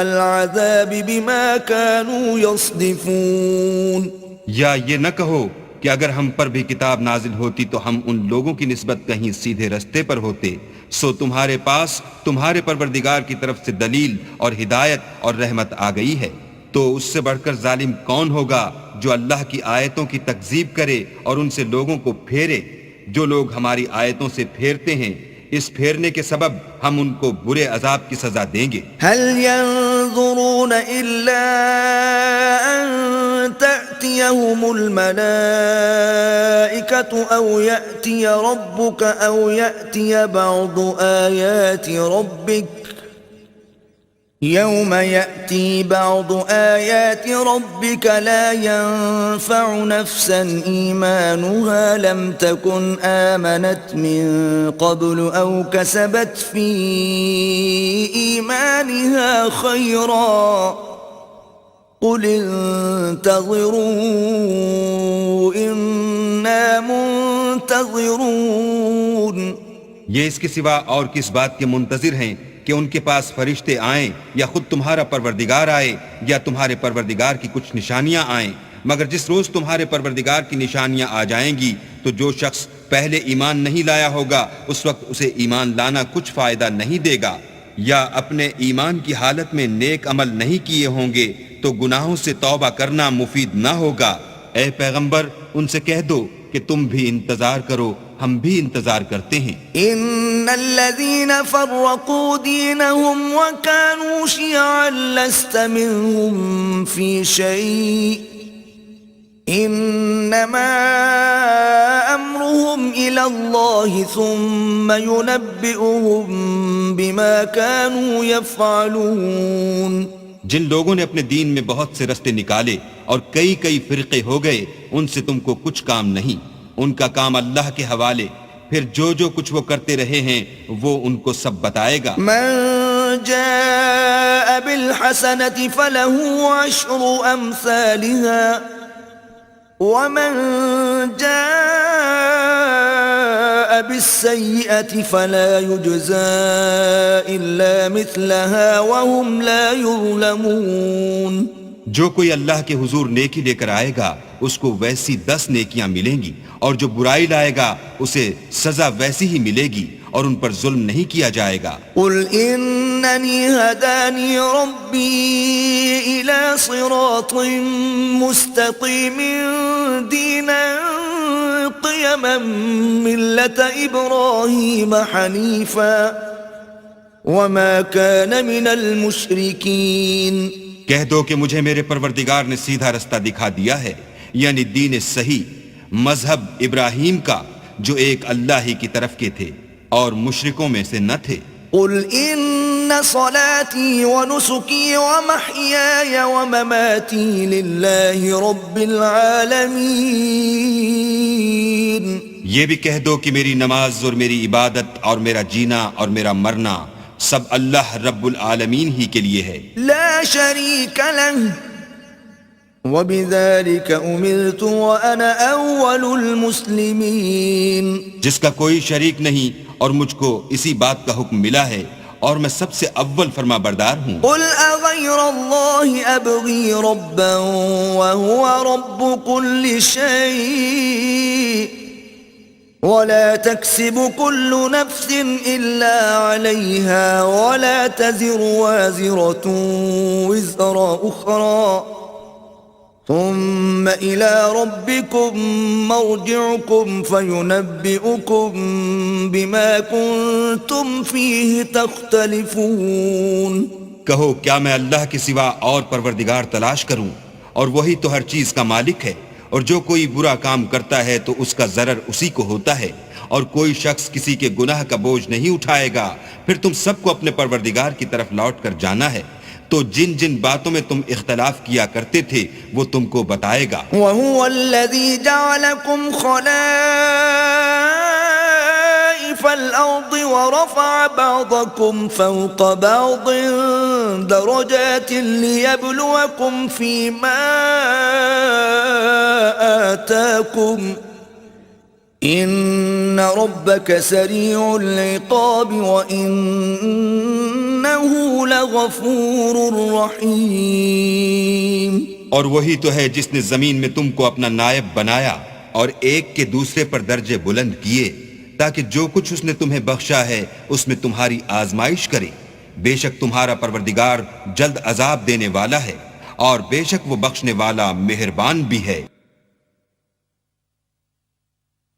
العذاب بما كانوا يصدفون. یا یہ نہ کہو کہ اگر ہم پر بھی کتاب نازل ہوتی تو ہم ان لوگوں کی نسبت کہیں سیدھے رستے پر ہوتے. سو تمہارے پاس تمہارے پروردگار کی طرف سے دلیل اور ہدایت اور رحمت آ گئی ہے. تو اس سے بڑھ کر ظالم کون ہوگا جو اللہ کی آیتوں کی تکذیب کرے اور ان سے لوگوں کو پھیرے. جو لوگ ہماری آیتوں سے پھیرتے ہیں اس پھیرنے کے سبب ہم ان کو برے عذاب کی سزا دیں گے. هل ينظرون إلا أن تأتيهم الملائكة أو يأتي ربك أو يأتي بعض آيات ربك يوم يأتي بعض آيات ربك لا ينفع نفسا إيمانها لم تكن آمنت من قبل أو كسبت في إيمانها خيرا قل انتظروا إنا منتظرون. یہ اس کے سوا اور کس بات کے منتظر ہیں کہ ان کے پاس فرشتے آئیں یا خود تمہارا پروردگار آئے یا تمہارے پروردگار کی کچھ نشانیاں آئیں؟ مگر جس روز تمہارے پروردگار کی نشانیاں آ جائیں گی تو جو شخص پہلے ایمان نہیں لایا ہوگا اس وقت اسے ایمان لانا کچھ فائدہ نہیں دے گا، یا اپنے ایمان کی حالت میں نیک عمل نہیں کیے ہوں گے تو گناہوں سے توبہ کرنا مفید نہ ہوگا۔ اے پیغمبر ان سے کہہ دو کہ تم بھی انتظار کرو، ہم بھی انتظار کرتے ہیں۔ ان الذين فرقوا دينهم وكانوا شيعا لست منهم في شيء انما امرهم الى الله ثم ينبئهم بما كانوا يفعلون۔ جن لوگوں نے اپنے دین میں بہت سے رستے نکالے اور کئی کئی فرقے ہو گئے، ان سے تم کو کچھ کام نہیں، ان کا کام اللہ کے حوالے، پھر جو کچھ وہ کرتے رہے ہیں وہ ان کو سب بتائے گا۔ من جاء بالحسنة فله عشر امثالها ومن جاء بالسيئة فلا يجزى إلا مثلها وهم لا يظلمون۔ جو کوئی اللہ کے حضور نیکی لے کر آئے گا اس کو ویسی 10 نیکیاں ملیں گی، اور جو برائی لائے گا اسے سزا ویسی ہی ملے گی اور ان پر ظلم نہیں کیا جائے گا۔ قل انني هداني ربي الى صراط مستقيم دينا قيما ملة ابراهيم حنيفا وما كان من المشركين۔ کہہ دو کہ مجھے میرے پروردگار نے سیدھا رستہ دکھا دیا ہے، یعنی دین صحیح، مذہب ابراہیم کا جو ایک اللہ ہی کی طرف کے تھے اور مشرکوں میں سے نہ تھے۔ قل ان صلاتي ونسكي ومحياي ومماتي لله رب العالمين۔ یہ بھی کہہ دو کہ میری نماز اور میری عبادت اور میرا جینا اور میرا مرنا سب اللہ رب العالمین ہی کے لیے ہے، لا شريك له وبذلك امرت وانا اول المسلمين۔ جس کا کوئی شریک نہیں اور مجھ کو اسی بات کا حکم ملا ہے اور میں سب سے اول فرما بردار ہوں۔ قل اغير الله ابغي ربا وهو رب كل شيء ولا تكسب كل نفس إلا عليها ولا تزر وازرة وزر أخرى ثم إلى ربكم مرجعكم فينبئكم بما كنتم فيه تختلفون۔ کہو کیا میں اللہ کے سوا اور پروردگار تلاش کروں، اور وہی تو ہر چیز کا مالک ہے، اور جو کوئی برا کام کرتا ہے تو اس کا ضرر اسی کو ہوتا ہے، اور کوئی شخص کسی کے گناہ کا بوجھ نہیں اٹھائے گا۔ پھر تم سب کو اپنے پروردگار کی طرف لوٹ کر جانا ہے، تو جن جن باتوں میں تم اختلاف کیا کرتے تھے وہ تم کو بتائے گا۔ وَهُوَ الَّذِي جَعَلَكُمْ خَلَائِفَ الْأَرْضِ وَرَفَعَ بَعْضَكُمْ فَوْقَ بَعْضٍ دَرَجَاتٍ لِيَبْلُوَكُمْ فِي مَا آتَاكُمْ إِنَّ رَبَّكَ سَرِيعُ الْعِقَابِ وَإِنَّهُ لَغَفُورٌ رَحِيمٌ۔ اور وہی تو ہے جس نے زمین میں تم کو اپنا نائب بنایا اور ایک کے دوسرے پر درجے بلند کیے، تاکہ جو کچھ اس نے تمہیں بخشا ہے اس میں تمہاری آزمائش کرے۔ بے شک تمہارا پروردگار جلد عذاب دینے والا ہے، اور بے شک وہ بخشنے والا مہربان بھی ہے۔